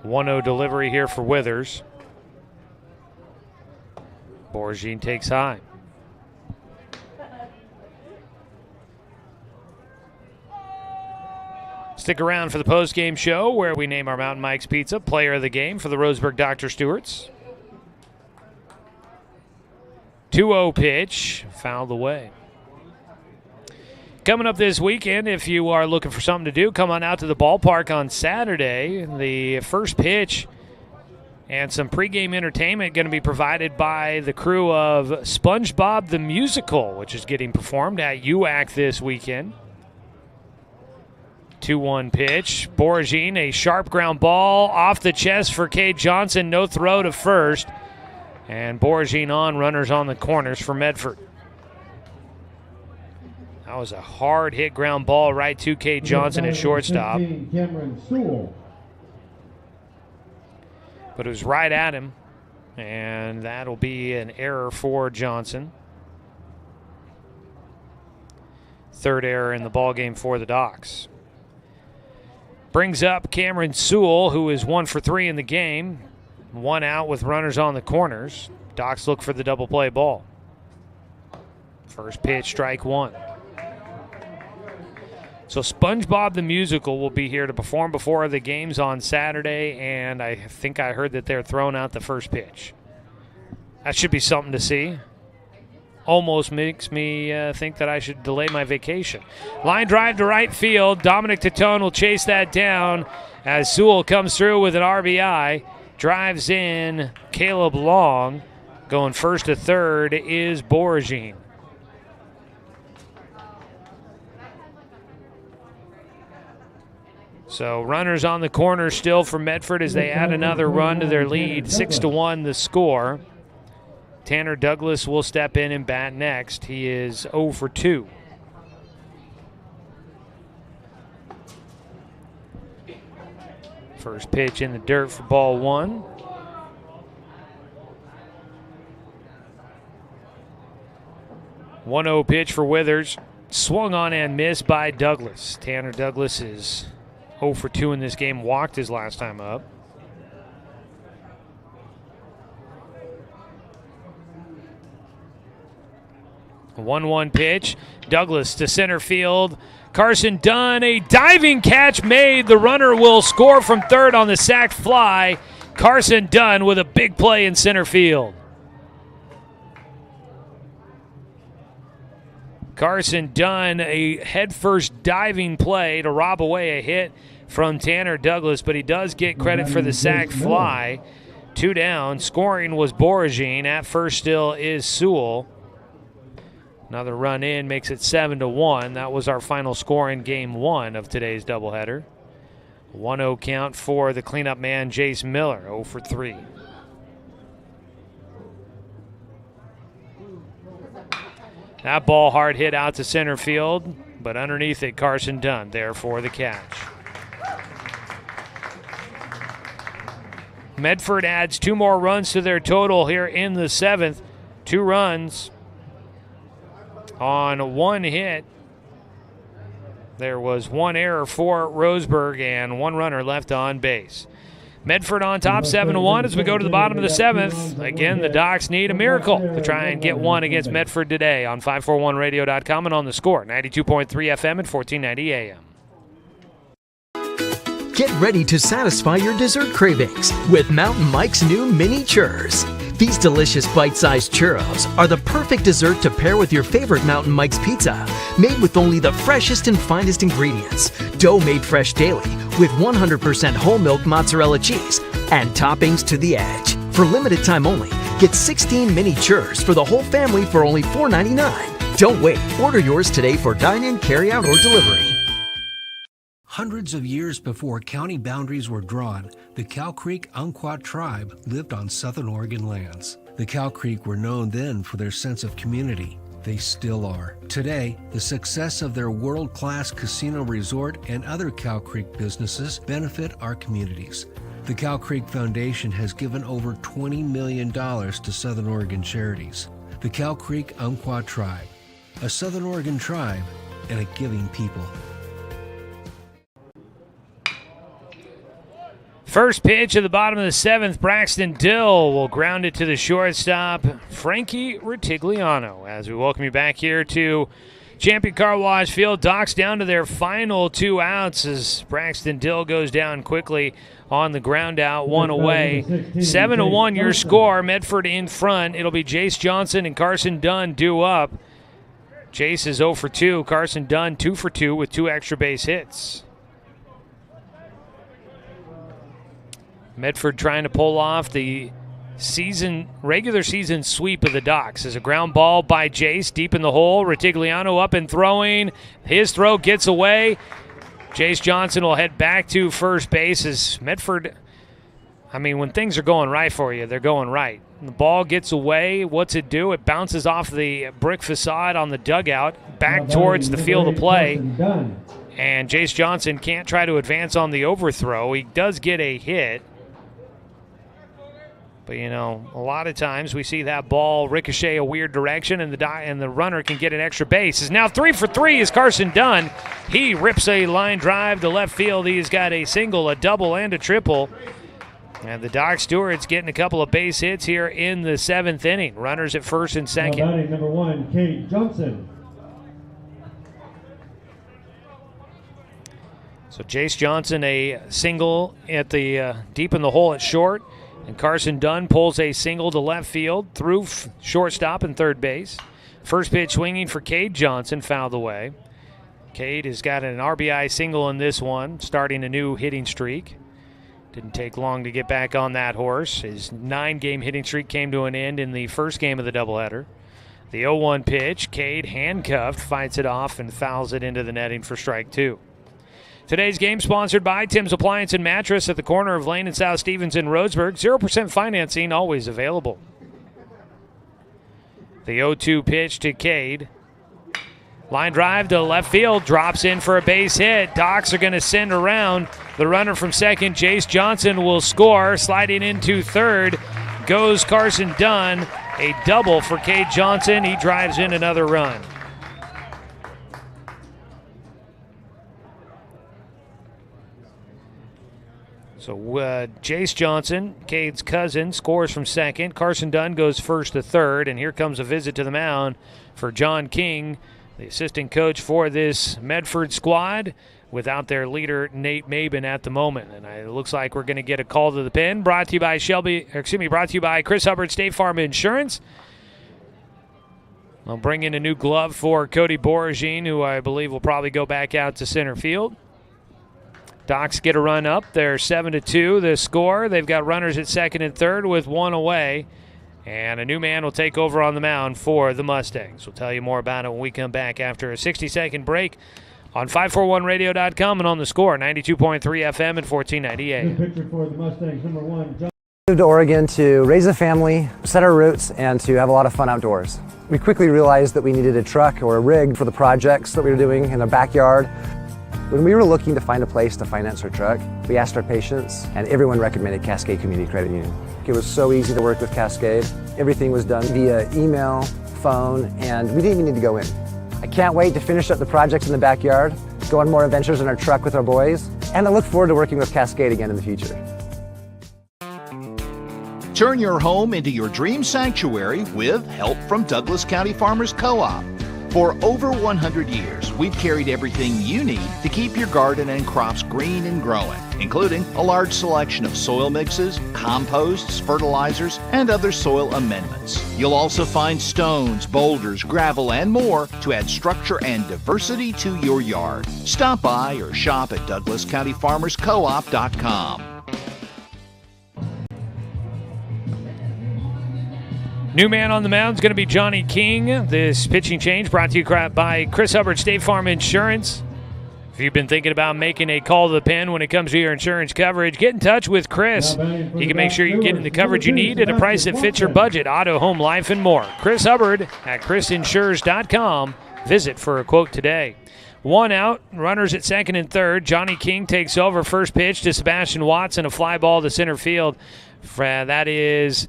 One-0 delivery here for Withers. Boragine takes high. Stick around for the post-game show where we name our Mountain Mike's Pizza player of the game for the Roseburg Dr. Stewarts. 2-0 pitch, fouled away. Coming up this weekend, if you are looking for something to do, come on out to the ballpark on Saturday. The first pitch and some pregame entertainment going to be provided by the crew of SpongeBob the Musical, which is getting performed at UAC this weekend. 2-1 pitch. Boragine, a sharp ground ball off the chest for Cade Johnson. No throw to first. And Boragine on, runners on the corners for Medford. That was a hard hit ground ball right to Cade Johnson at shortstop. But it was right at him, and that'll be an error for Johnson. 3rd error in the ballgame for the Docs. Brings up Cameron Sewell, who is 1 for 3 in the game. 1 out with runners on the corners. Docs look for the double play ball. First pitch, strike 1. So SpongeBob the Musical will be here to perform before the games on Saturday, and I think I heard that they're throwing out the first pitch. That should be something to see. Almost makes me think that I should delay my vacation. Line drive to right field. Dominic Titone will chase that down as Sewell comes through with an RBI. Drives in Caleb Long. Going first to third is Boragine. So runners on the corner still for Medford as they add another run to their lead. 6-1 the score. Tanner Douglas will step in and bat next. He is 0 for 2. First pitch in the dirt for ball 1. One 0 pitch for Withers. Swung on and missed by Douglas. Tanner Douglas is 0 for 2 in this game. Walked his last time up. A 1-1 pitch. Douglas to center field. Carson Dunn, a diving catch made. The runner will score from third on the sac fly. Carson Dunn with a big play in center field. Carson Dunn, a headfirst diving play to rob away a hit from Tanner Douglas, but he does get credit for the sac fly. 2 down. Scoring was Boragine. At first still is Sewell. Another run in makes it 7-1. That was our final score in game 1 of today's doubleheader. 1-0 count for the cleanup man, Jace Miller, 0 for 3. That ball hard hit out to center field, but underneath it, Carson Dunn there for the catch. Medford adds 2 more runs to their total here in the 7th. 2 runs on 1 hit. There was 1 error for Roseburg and 1 runner left on base. Medford on top 7-1 as we go to the bottom of the 7th. Again, the Docs need a miracle to try and get one against Medford today on 541radio.com and on the Score, 92.3 FM and 1490 AM. Get ready to satisfy your dessert cravings with Mountain Mike's new mini churros. These delicious bite-sized churros are the perfect dessert to pair with your favorite Mountain Mike's pizza. Made with only the freshest and finest ingredients, dough made fresh daily, with 100% whole milk mozzarella cheese and toppings to the edge. For limited time only, get 16 mini churs for the whole family for only $4.99. Don't wait. Order yours today for dine-in, carry-out, or delivery. Hundreds of years before county boundaries were drawn, the Cow Creek Umpqua tribe lived on southern Oregon lands. The Cow Creek were known then for their sense of community. They still are. Today, the success of their world-class casino resort and other Cow Creek businesses benefit our communities. The Cow Creek Foundation has given over $20 million to Southern Oregon charities. The Cow Creek Umpqua tribe, a Southern Oregon tribe and a giving people. First pitch at the bottom of the seventh, Braxton Dill will ground it to the shortstop, Frankie Rutigliano. As we welcome you back here to Champion Car Wash Field, Docs down to their final 2 outs as Braxton Dill goes down quickly on the ground out, 1 away. 7-1 your score, Medford in front. It'll be Jace Johnson and Carson Dunn due up. Jace is 0 for 2, Carson Dunn 2 for 2 with 2 extra base hits. Medford trying to pull off the regular season sweep of the Docs. As a ground ball by Jace deep in the hole. Rutigliano up and throwing. His throw gets away. Jace Johnson will head back to first base as Medford, when things are going right for you, they're going right. The ball gets away. What's it do? It bounces off the brick facade on the dugout back towards the field of play. And Jace Johnson can't try to advance on the overthrow. He does get a hit. But, a lot of times we see that ball ricochet a weird direction and the runner can get an extra base. Is now 3 for 3 is Carson Dunn. He rips a line drive to left field. He's got a single, a double, and a triple. And the Doc Stewart's getting a couple of base hits here in the 7th inning. Runners at first and second. Batting number 1, Kate Johnson. So Jace Johnson a single at the deep in the hole at short. And Carson Dunn pulls a single to left field through shortstop and third base. First pitch swinging for Cade Johnson, fouled away. Cade has got an RBI single in this one, starting a new hitting streak. Didn't take long to get back on that horse. His 9-game hitting streak came to an end in the first game of the doubleheader. The 0-1 pitch, Cade handcuffed, fights it off and fouls it into the netting for strike 2. Today's game sponsored by Tim's Appliance and Mattress at the corner of Lane and South Stevens in Roseburg. 0% financing always available. The 0-2 pitch to Cade. Line drive to left field, drops in for a base hit. Docs are going to send around. The runner from second, Jace Johnson, will score. Sliding into third goes Carson Dunn. A double for Cade Johnson. He drives in another run. So Jace Johnson, Cade's cousin, scores from second. Carson Dunn goes first to third, and here comes a visit to the mound for John King, the assistant coach for this Medford squad, without their leader Nate Maben at the moment. And it looks like we're going to get a call to the pen. Brought to you by Chris Hubbard State Farm Insurance. I'll bring in a new glove for Cody Boragine, who I believe will probably go back out to center field. Docs get a run up. They're 7-2 the score. They've got runners at second and third with 1 away. And a new man will take over on the mound for the Mustangs. We'll tell you more about it when we come back after a 60-second break on 541radio.com and on the score, 92.3 FM and 1490 AM. Picture for the Mustangs, number 1, John. Moved to Oregon to raise a family, set our roots, and to have a lot of fun outdoors. We quickly realized that we needed a truck or a rig for the projects that we were doing in our backyard. When we were looking to find a place to finance our truck, we asked our patients, and everyone recommended Cascade Community Credit Union. It was so easy to work with Cascade. Everything was done via email, phone, and we didn't even need to go in. I can't wait to finish up the projects in the backyard, go on more adventures in our truck with our boys, and I look forward to working with Cascade again in the future. Turn your home into your dream sanctuary with help from Douglas County Farmers Co-op. For over 100 years, we've carried everything you need to keep your garden and crops green and growing, including a large selection of soil mixes, composts, fertilizers, and other soil amendments. You'll also find stones, boulders, gravel, and more to add structure and diversity to your yard. Stop by or shop at DouglasCountyFarmersCoop.com. New man on the mound is going to be Johnny King. This pitching change brought to you by Chris Hubbard, State Farm Insurance. If you've been thinking about making a call to the pen when it comes to your insurance coverage, get in touch with Chris. He can make sure you get the coverage you need at a price that fits your budget, auto, home, life, and more. Chris Hubbard at chrisinsures.com. Visit for a quote today. One out, runners at second and third. Johnny King takes over. First pitch to Sebastian Watson, a fly ball to center field. That is...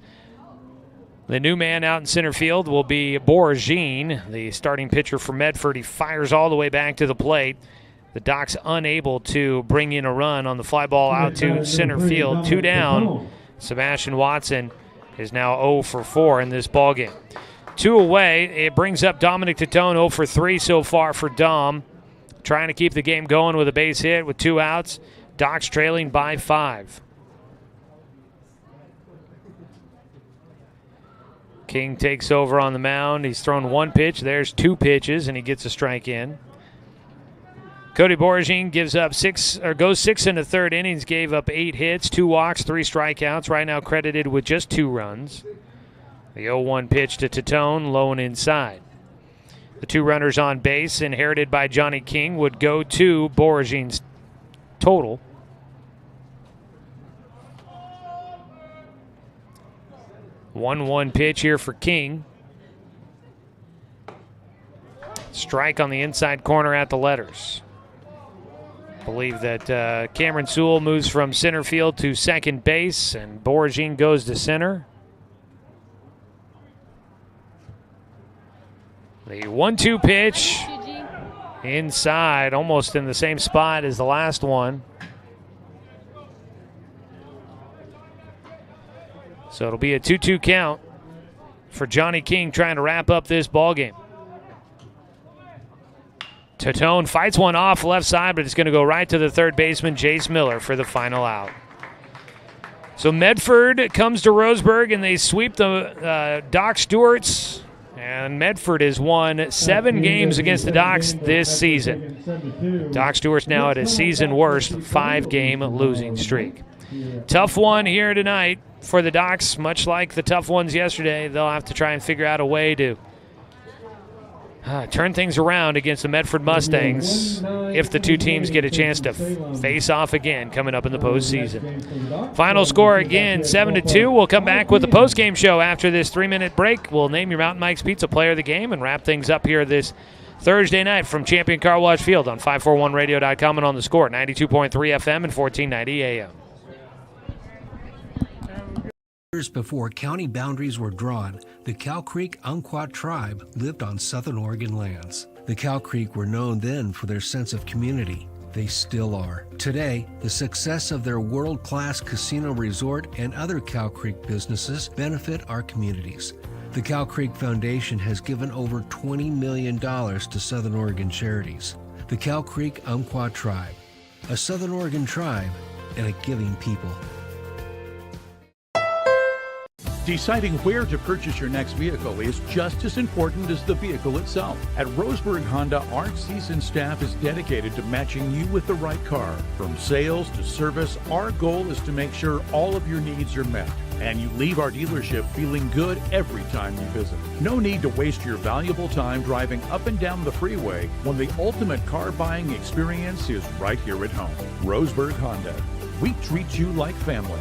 The new man out in center field will be Borgine, the starting pitcher for Medford. He fires all the way back to the plate. The Docs unable to bring in a run on the fly ball out to center field. 2 down. Sebastian Watson is now 0 for 4 in this ballgame. 2 away. It brings up Dominic Titone, 0 for 3 so far for Dom. Trying to keep the game going with a base hit with 2 outs. Docs trailing by 5. King takes over on the mound. He's thrown 1 pitch. There's 2 pitches, and he gets a strike in. Cody Borgine goes 6 in the third innings, gave up 8 hits, 2 walks, 3 strikeouts. Right now credited with just 2 runs. The 0-1 pitch to Titone, low and inside. The 2 runners on base, inherited by Johnny King, would go to Borgine's total. 1-1 pitch here for King. Strike on the inside corner at the letters. Believe that Cameron Sewell moves from center field to second base, and Borgine goes to center. The 1-2 pitch inside, almost in the same spot as the last one. So it'll be a 2-2 count for Johnny King trying to wrap up this ballgame. Titone fights one off left side, but it's going to go right to the third baseman, Jace Miller, for the final out. So Medford comes to Roseburg, and they sweep the Doc Stewarts. And Medford has won 7 games against the Docs this season. Doc Stewart's now at a season worst 5-game losing streak. Tough one here tonight for the Docs, much like the tough ones yesterday. They'll have to try and figure out a way to turn things around against the Medford Mustangs if the 2 teams get a chance to face off again coming up in the postseason. Final score again, 7-2. We'll come back with the postgame show after this 3-minute break. We'll name your Mountain Mike's Pizza Player of the Game and wrap things up here this Thursday night from Champion Car Wash Field on 541radio.com and on the Score, 92.3 FM and 1490 AM. Years before county boundaries were drawn, the Cow Creek Umpqua tribe lived on Southern Oregon lands. The Cow Creek were known then for their sense of community. They still are. Today, the success of their world-class casino resort and other Cow Creek businesses benefit our communities. The Cow Creek Foundation has given over $20 million to Southern Oregon charities. The Cow Creek Umpqua tribe, a Southern Oregon tribe and a giving people. Deciding where to purchase your next vehicle is just as important as the vehicle itself. At Roseburg Honda, our seasoned staff is dedicated to matching you with the right car. From sales to service, our goal is to make sure all of your needs are met, and you leave our dealership feeling good every time you visit. No need to waste your valuable time driving up and down the freeway when the ultimate car buying experience is right here at home. Roseburg Honda. We treat you like family.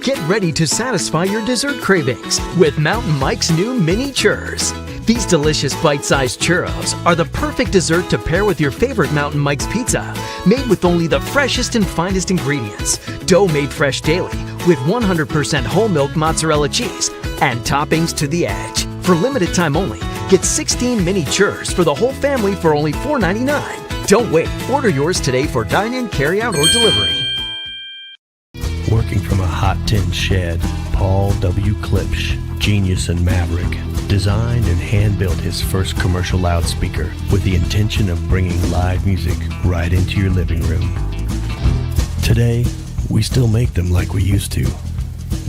Get ready to satisfy your dessert cravings with Mountain Mike's new mini churros. These delicious bite-sized churros are the perfect dessert to pair with your favorite Mountain Mike's pizza, made with only the freshest and finest ingredients, dough made fresh daily with 100% whole milk mozzarella cheese, and toppings to the edge. For limited time only, get 16 mini churros for the whole family for only $4.99. Don't wait. Order yours today for dine-in, carry-out, or delivery. Working from a hot tin shed, Paul W. Klipsch, genius and maverick, designed and hand-built his first commercial loudspeaker with the intention of bringing live music right into your living room. Today, we still make them like we used to,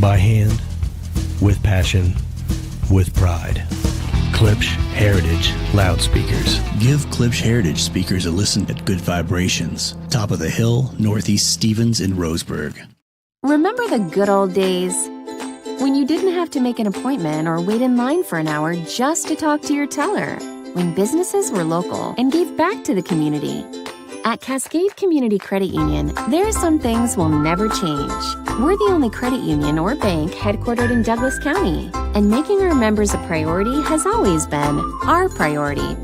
by hand, with passion, with pride. Klipsch Heritage Loudspeakers. Give Klipsch Heritage speakers a listen at Good Vibrations, top of the hill, Northeast Stevens in Roseburg. Remember the good old days? When you didn't have to make an appointment or wait in line for an hour just to talk to your teller. When businesses were local and gave back to the community. At Cascade Community Credit Union, there are some things will never change. We're the only credit union or bank headquartered in Douglas County, and making our members a priority has always been our priority.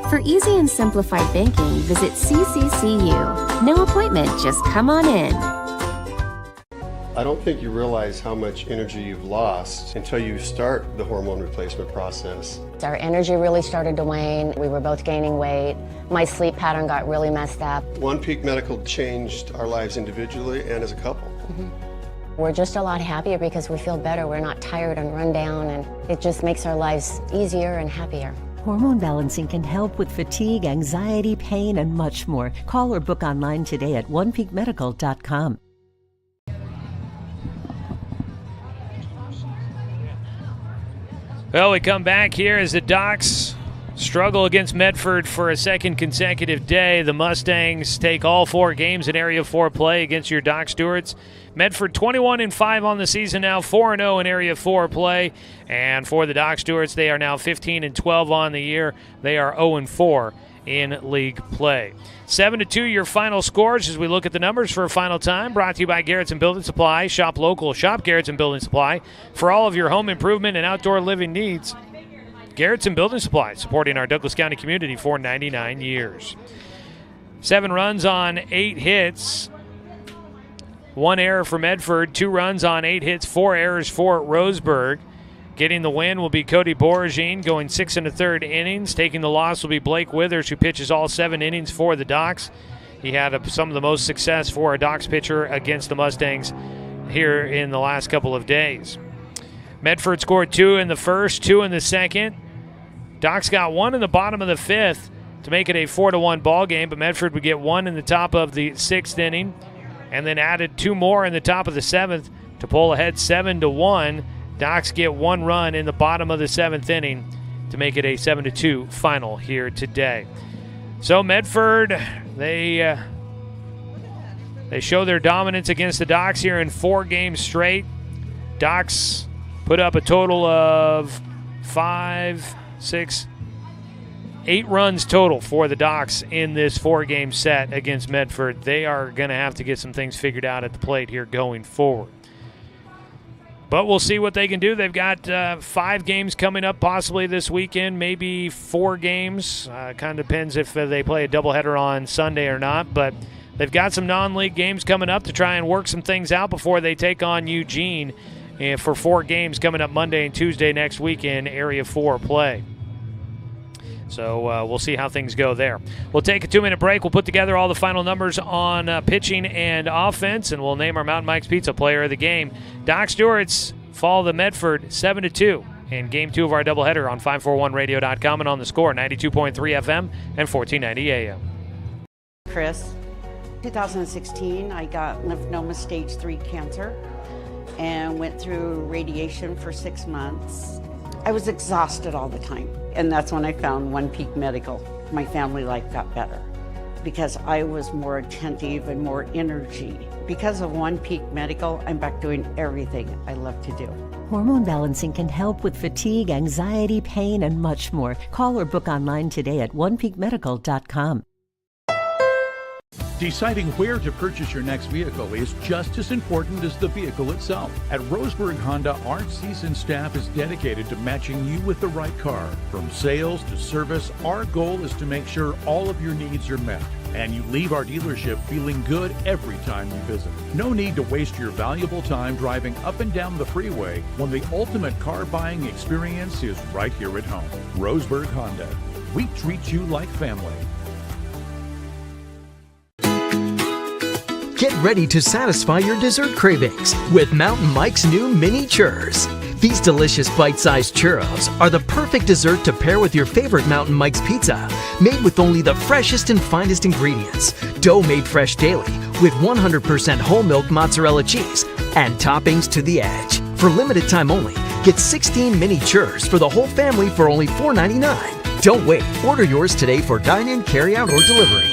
For easy and simplified banking, visit CCCU. No appointment, just come on in. I don't think you realize how much energy you've lost until you start the hormone replacement process. Our energy really started to wane. We were both gaining weight. My sleep pattern got really messed up. One Peak Medical changed our lives individually and as a couple. We're just a lot happier because we feel better. We're not tired and run down, and it just makes our lives easier and happier. Hormone balancing can help with fatigue, anxiety, pain, and much more. Call or book online today at onepeakmedical.com. Well, we come back here as the Docs struggle against Medford for a second consecutive day. The Mustangs take all 4 games in Area 4 play against your Doc Stewarts. Medford 21-5 on the season now, 4-0 in Area 4 play. And for the Doc Stewarts, they are now 15-12 on the year. They are 0-4 in league play. 7-2 your final scores as we look at the numbers for a final time. Brought to you by Garrettson Building Supply. Shop local. Shop Garrettson Building Supply for all of your home improvement and outdoor living needs. Garrettson Building Supply, supporting our Douglas County community for 99 years. 7 runs on 8 hits. 1 error for Medford. 2 runs on 8 hits. 4 errors for Roseburg. Getting the win will be Cody Boragine, going 6 1/3 innings. Taking the loss will be Blake Withers, who pitches all 7 innings for the Docs. He had some of the most success for a Docs pitcher against the Mustangs here in the last couple of days. Medford scored 2 in the first, 2 in the second. Docs got 1 in the bottom of the 5th to make it a 4-1 ball game, but Medford would get 1 in the top of the 6th inning and then added 2 more in the top of the 7th to pull ahead 7-1. Docs get 1 run in the bottom of the 7th inning to make it a 7-2 final here today. So Medford, they show their dominance against the Docs here in 4 games straight. Docs put up a total of 8 runs total for the Docs in this 4-game set against Medford. They are going to have to get some things figured out at the plate here going forward. But we'll see what they can do. They've got 5 games coming up possibly this weekend, maybe 4 games. Kind of depends if they play a doubleheader on Sunday or not. But they've got some non-league games coming up to try and work some things out before they take on Eugene for 4 games coming up Monday and Tuesday next week in Area 4 play. So we'll see how things go there. We'll take a 2-minute break. We'll put together all the final numbers on pitching and offense, and we'll name our Mountain Mike's Pizza player of the game. Doc Stewart's fall the Medford 7-2 in Game 2 of our doubleheader on 541radio.com and on the Score, 92.3 FM and 1490 AM. Chris, 2016, I got lymphoma stage 3 cancer and went through radiation for 6 months. I was exhausted all the time. And that's when I found One Peak Medical. My family life got better because I was more attentive and more energy. Because of One Peak Medical, I'm back doing everything I love to do. Hormone balancing can help with fatigue, anxiety, pain, and much more. Call or book online today at onepeakmedical.com. Deciding where to purchase your next vehicle is just as important as the vehicle itself. At Roseburg Honda, our seasoned staff is dedicated to matching you with the right car. From sales to service, our goal is to make sure all of your needs are met, and you leave our dealership feeling good every time you visit. No need to waste your valuable time driving up and down the freeway when the ultimate car buying experience is right here at home. Roseburg Honda. We treat you like family. Get ready to satisfy your dessert cravings with Mountain Mike's new mini churros. These delicious bite-sized churros are the perfect dessert to pair with your favorite Mountain Mike's pizza, made with only the freshest and finest ingredients, dough made fresh daily with 100% whole milk mozzarella cheese, and toppings to the edge. For limited time only, get 16 mini churros for the whole family for only $4.99. Don't wait. Order yours today for dine-in, carry-out, or delivery.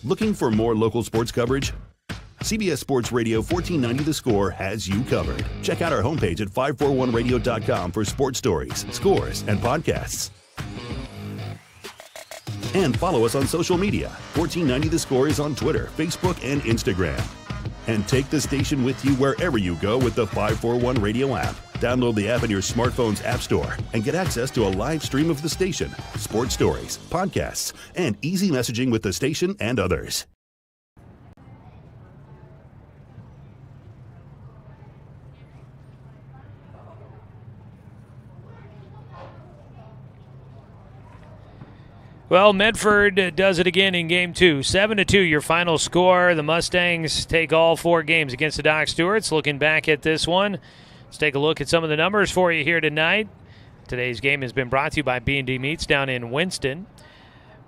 Looking for more local sports coverage? CBS Sports Radio 1490 The Score has you covered. Check out our homepage at 541radio.com for sports stories, scores, and podcasts. And follow us on social media. 1490 The Score is on Twitter, Facebook, and Instagram. And take the station with you wherever you go with the 541 Radio app. Download the app in your smartphone's app store and get access to a live stream of the station, sports stories, podcasts, and easy messaging with the station and others. Well, Medford does it again in Game 2. 7-2 your final score. The Mustangs take all 4 games against the Doc Stewarts. Looking back at this one, let's take a look at some of the numbers for you here tonight. Today's game has been brought to you by B&D Meats down in Winston.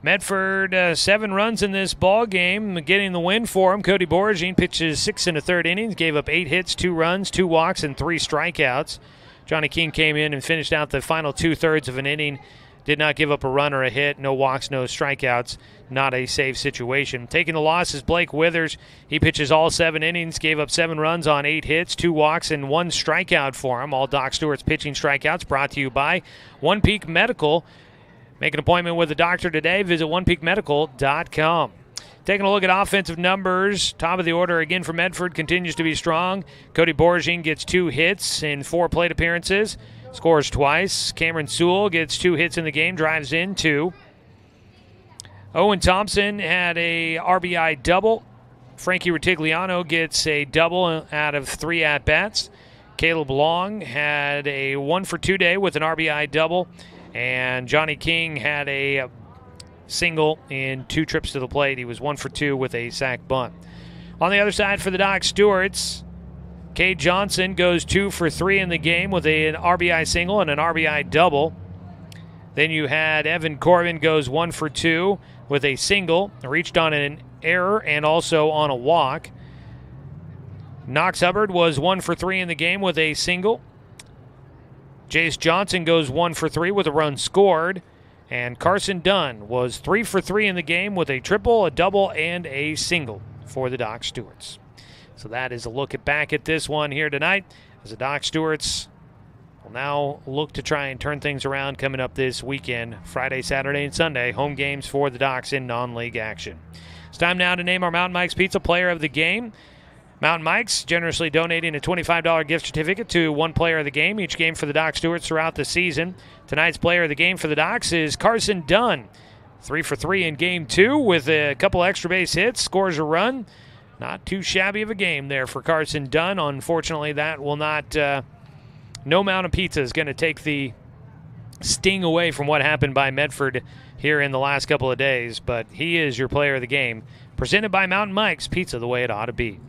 Medford, 7 runs in this ball game, getting the win for him. Cody Boragine pitches 6 1/3 innings, gave up 8 hits, 2 runs, 2 walks, and 3 strikeouts. Johnny King came in and finished out the final 2/3 of an inning. Did not give up a run or a hit. No walks, no strikeouts. Not a safe situation. Taking the loss is Blake Withers. He pitches all 7 innings, gave up 7 runs on 8 hits, 2 walks, and 1 strikeout for him. All Doc Stewart's pitching strikeouts brought to you by One Peak Medical. Make an appointment with a doctor today. Visit onepeakmedical.com. Taking a look at offensive numbers. Top of the order again for Medford continues to be strong. Cody Boragine gets 2 hits in 4 plate appearances. Scores twice. Cameron Sewell gets 2 hits in the game, drives in 2. Owen Thompson had a RBI double. Frankie Retigliano gets a double out of 3 at-bats. Caleb Long had a 1-for-2 day with an RBI double. And Johnny King had a single in 2 trips to the plate. He was 1-for-2 with a sac bunt. On the other side for the Doc Stewarts, Cade Johnson goes 2-for-3 in the game with an RBI single and an RBI double. Then you had Evan Corbin goes 1-for-2 with a single, reached on an error and also on a walk. Knox Hubbard was 1-for-3 in the game with a single. Jace Johnson goes 1-for-3 with a run scored. And Carson Dunn was 3-for-3 in the game with a triple, a double, and a single for the Doc Stewarts. So that is a look back at this one here tonight, as the Doc Stewarts will now look to try and turn things around coming up this weekend, Friday, Saturday, and Sunday. Home games for the Docs in non-league action. It's time now to name our Mountain Mike's Pizza Player of the Game. Mountain Mike's generously donating a $25 gift certificate to one player of the game, each game for the Doc Stewarts throughout the season. Tonight's player of the game for the Docs is Carson Dunn. 3-for-3 in Game 2 with a couple extra base hits, scores a run. Not too shabby of a game there for Carson Dunn. Unfortunately, that will not, no Mountain Pizza is going to take the sting away from what happened by Medford here in the last couple of days. But he is your player of the game. Presented by Mountain Mike's Pizza, the way it ought to be.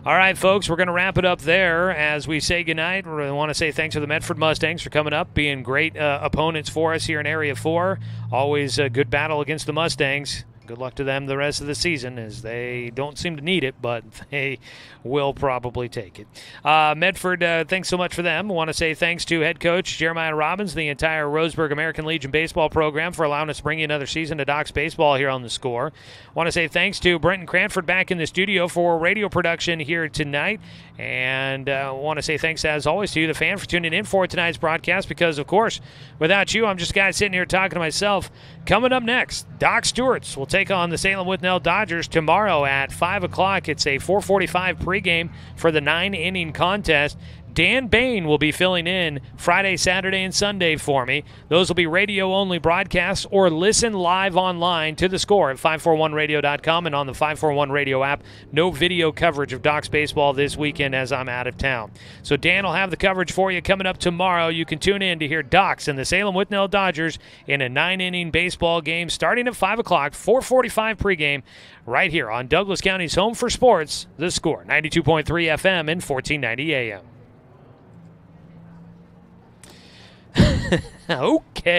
All right, folks, we're going to wrap it up there as we say goodnight. We want to say thanks to the Medford Mustangs for coming up, being great opponents for us here in Area 4. Always a good battle against the Mustangs. Good luck to them the rest of the season, as they don't seem to need it, but they will probably take it. Medford, thanks so much for them. I want to say thanks to head coach Jeremiah Robbins, the entire Roseburg American Legion baseball program, for allowing us to bring you another season of Docs baseball here on The Score. I want to say thanks to Brenton Cranford back in the studio for radio production here tonight. And I want to say thanks, as always, to you, the fan, for tuning in for tonight's broadcast, because, of course, without you, I'm just a guy sitting here talking to myself. Coming up next, Doc Stewarts will take on the Salem Whitnell Dodgers tomorrow at 5 o'clock. It's a 4:45 pregame for the 9-inning contest. Dan Bain will be filling in Friday, Saturday, and Sunday for me. Those will be radio-only broadcasts, or listen live online to the score at 541radio.com and on the 541 Radio app. No video coverage of Docs baseball this weekend as I'm out of town. So Dan will have the coverage for you coming up tomorrow. You can tune in to hear Docs and the Salem Whitnell Dodgers in a 9-inning baseball game starting at 5 o'clock, 4:45 pregame, right here on Douglas County's home for sports, The Score, 92.3 FM and 1490 AM. Okay.